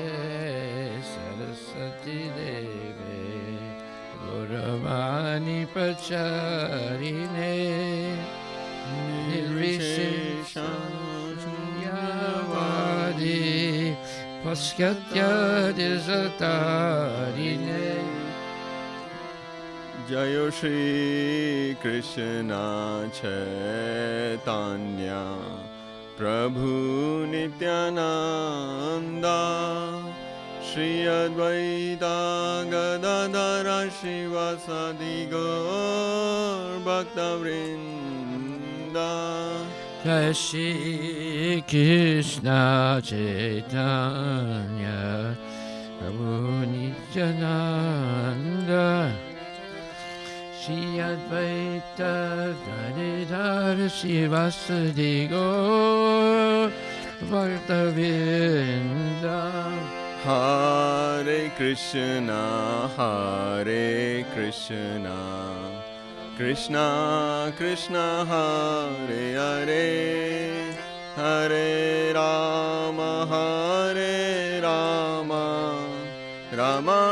Saraswati Deve Gauravani Pacharine Nirvisheshanyavadi Paskatya Disatarine. Jayo Shri Krishna Chaitanya Prabhu Nityananda Shri Advaita Gadadhara Shivasadi Gaur Bhakta Vrinda. Jai Shri Krishna Chaitanya Prabhu Nityananda Shri Advaita Gadadhara Shivasadi Gaur Bhakta Vrinda. Hare Krishna, Krishna Krishna, Hare Hare, Hare Rama, Rama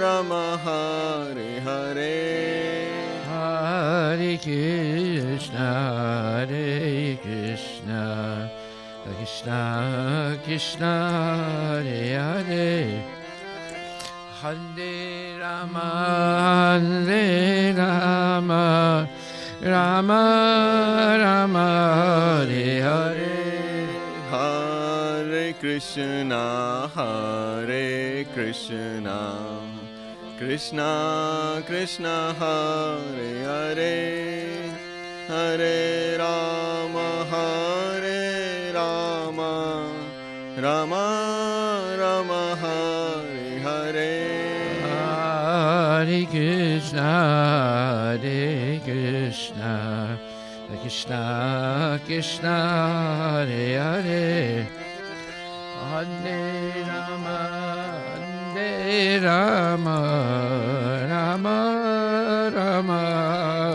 Rama, Hare Hare. Hare Krishna, Krishna Krishna, Hare Hare, Hare Rama, Rama Rama, Hare Hare. Hare Krishna, Krishna Krishna, Hare Hare, Hare Rama, Rama Rama, Hare Hare. Hare Krishna, Krishna Krishna, Hare Hare, Hare Rama, Rama Rama,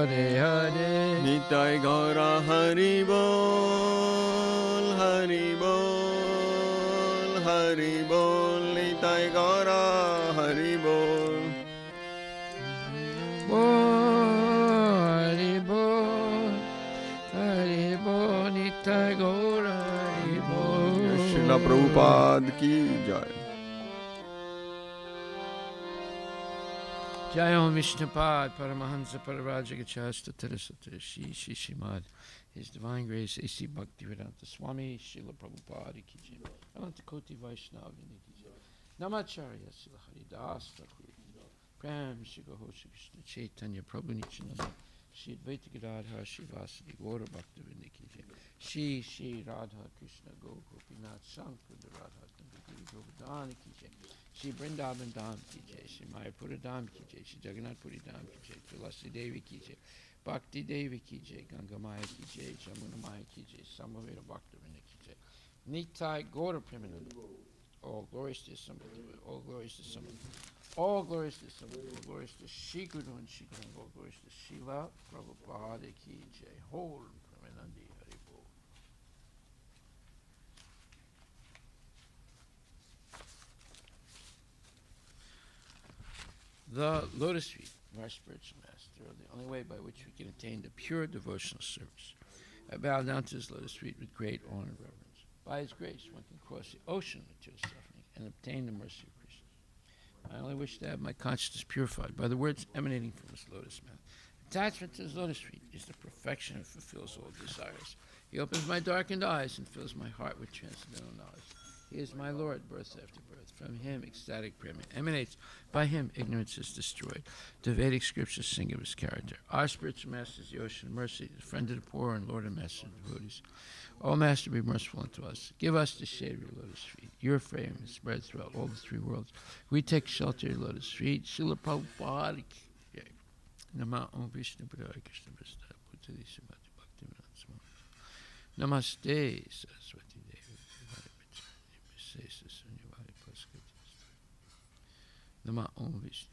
Hare Hare. Nitai Gaura Hari Bol, Hari Bol, Hari Bol, Nitai Gaura Hari Bol. Hari Bol, Nitai Gaura Hari Bol. Srila Prabhupada ki jai. Jai Om Vishnupad Paramahansa Pararajagachasta Terasata Shri Shimad, His Divine Grace A.C. Bhaktivedanta Swami Srila Prabhupada ki jai. Anantakoti Vaishnavini ki jai. Namacharya Srila Haridas Thakur ki jai. Prem Shri Gaho Shri Krishna Chaitanya Prabhu Nityananda Shri Advaita Gadadhara Shri Vasadi Gaura Bhaktivinoda ki jai. Shri Radha Krishna Gopinath Shankar Radha Kunda Giri Govardhana ki jai. Shri Vrindavan Dham ki jai, Shri Mayapura Dham ki jai, Shri Jagannath Puri Dham ki jai, Tulasi Devi ki jai, Bhakti Devi ki jai, Ganga Maya ki jai, Jamuna Maya ki jai, Samaveda Bhaktivinoda ki jai. Nitai Gaura Premananda. All glories to Samaveda, all glories to Samaveda, all glories to Samaveda, all glories to Shri Guru and Shri Guru, all glories to Srila Prabhupada ki jai. Whole Premanandi Haribo. The Lotus Feet of our spiritual master are the only way by which we can attain the pure devotional service. I bow down to his lotus feet with great honor and reverence. By his grace, one can cross the ocean of material suffering and obtain the mercy of Krishna. I only wish to have my consciousness purified by the words emanating from his lotus mouth. Attachment to his lotus feet is the perfection and fulfills all desires. He opens my darkened eyes and fills my heart with transcendental knowledge. He is my Lord, birth after birth. From him, ecstatic premium emanates. By him, ignorance is destroyed. The Vedic scriptures sing of his character. Our spiritual master is the ocean of mercy, the friend of the poor, and Lord and master of devotees. O Master, be merciful unto us. Give us the shade of your lotus feet. Your fame is spread throughout all the three worlds. We take shelter of your lotus feet. Srila Prabhupada ki jai. Nama Om Vishnu Padaya Krishna Prasthaya Bhutali Srimati Bhaktivinoda Swami. Namaste Saraswati Devi. Nama Om Vishnu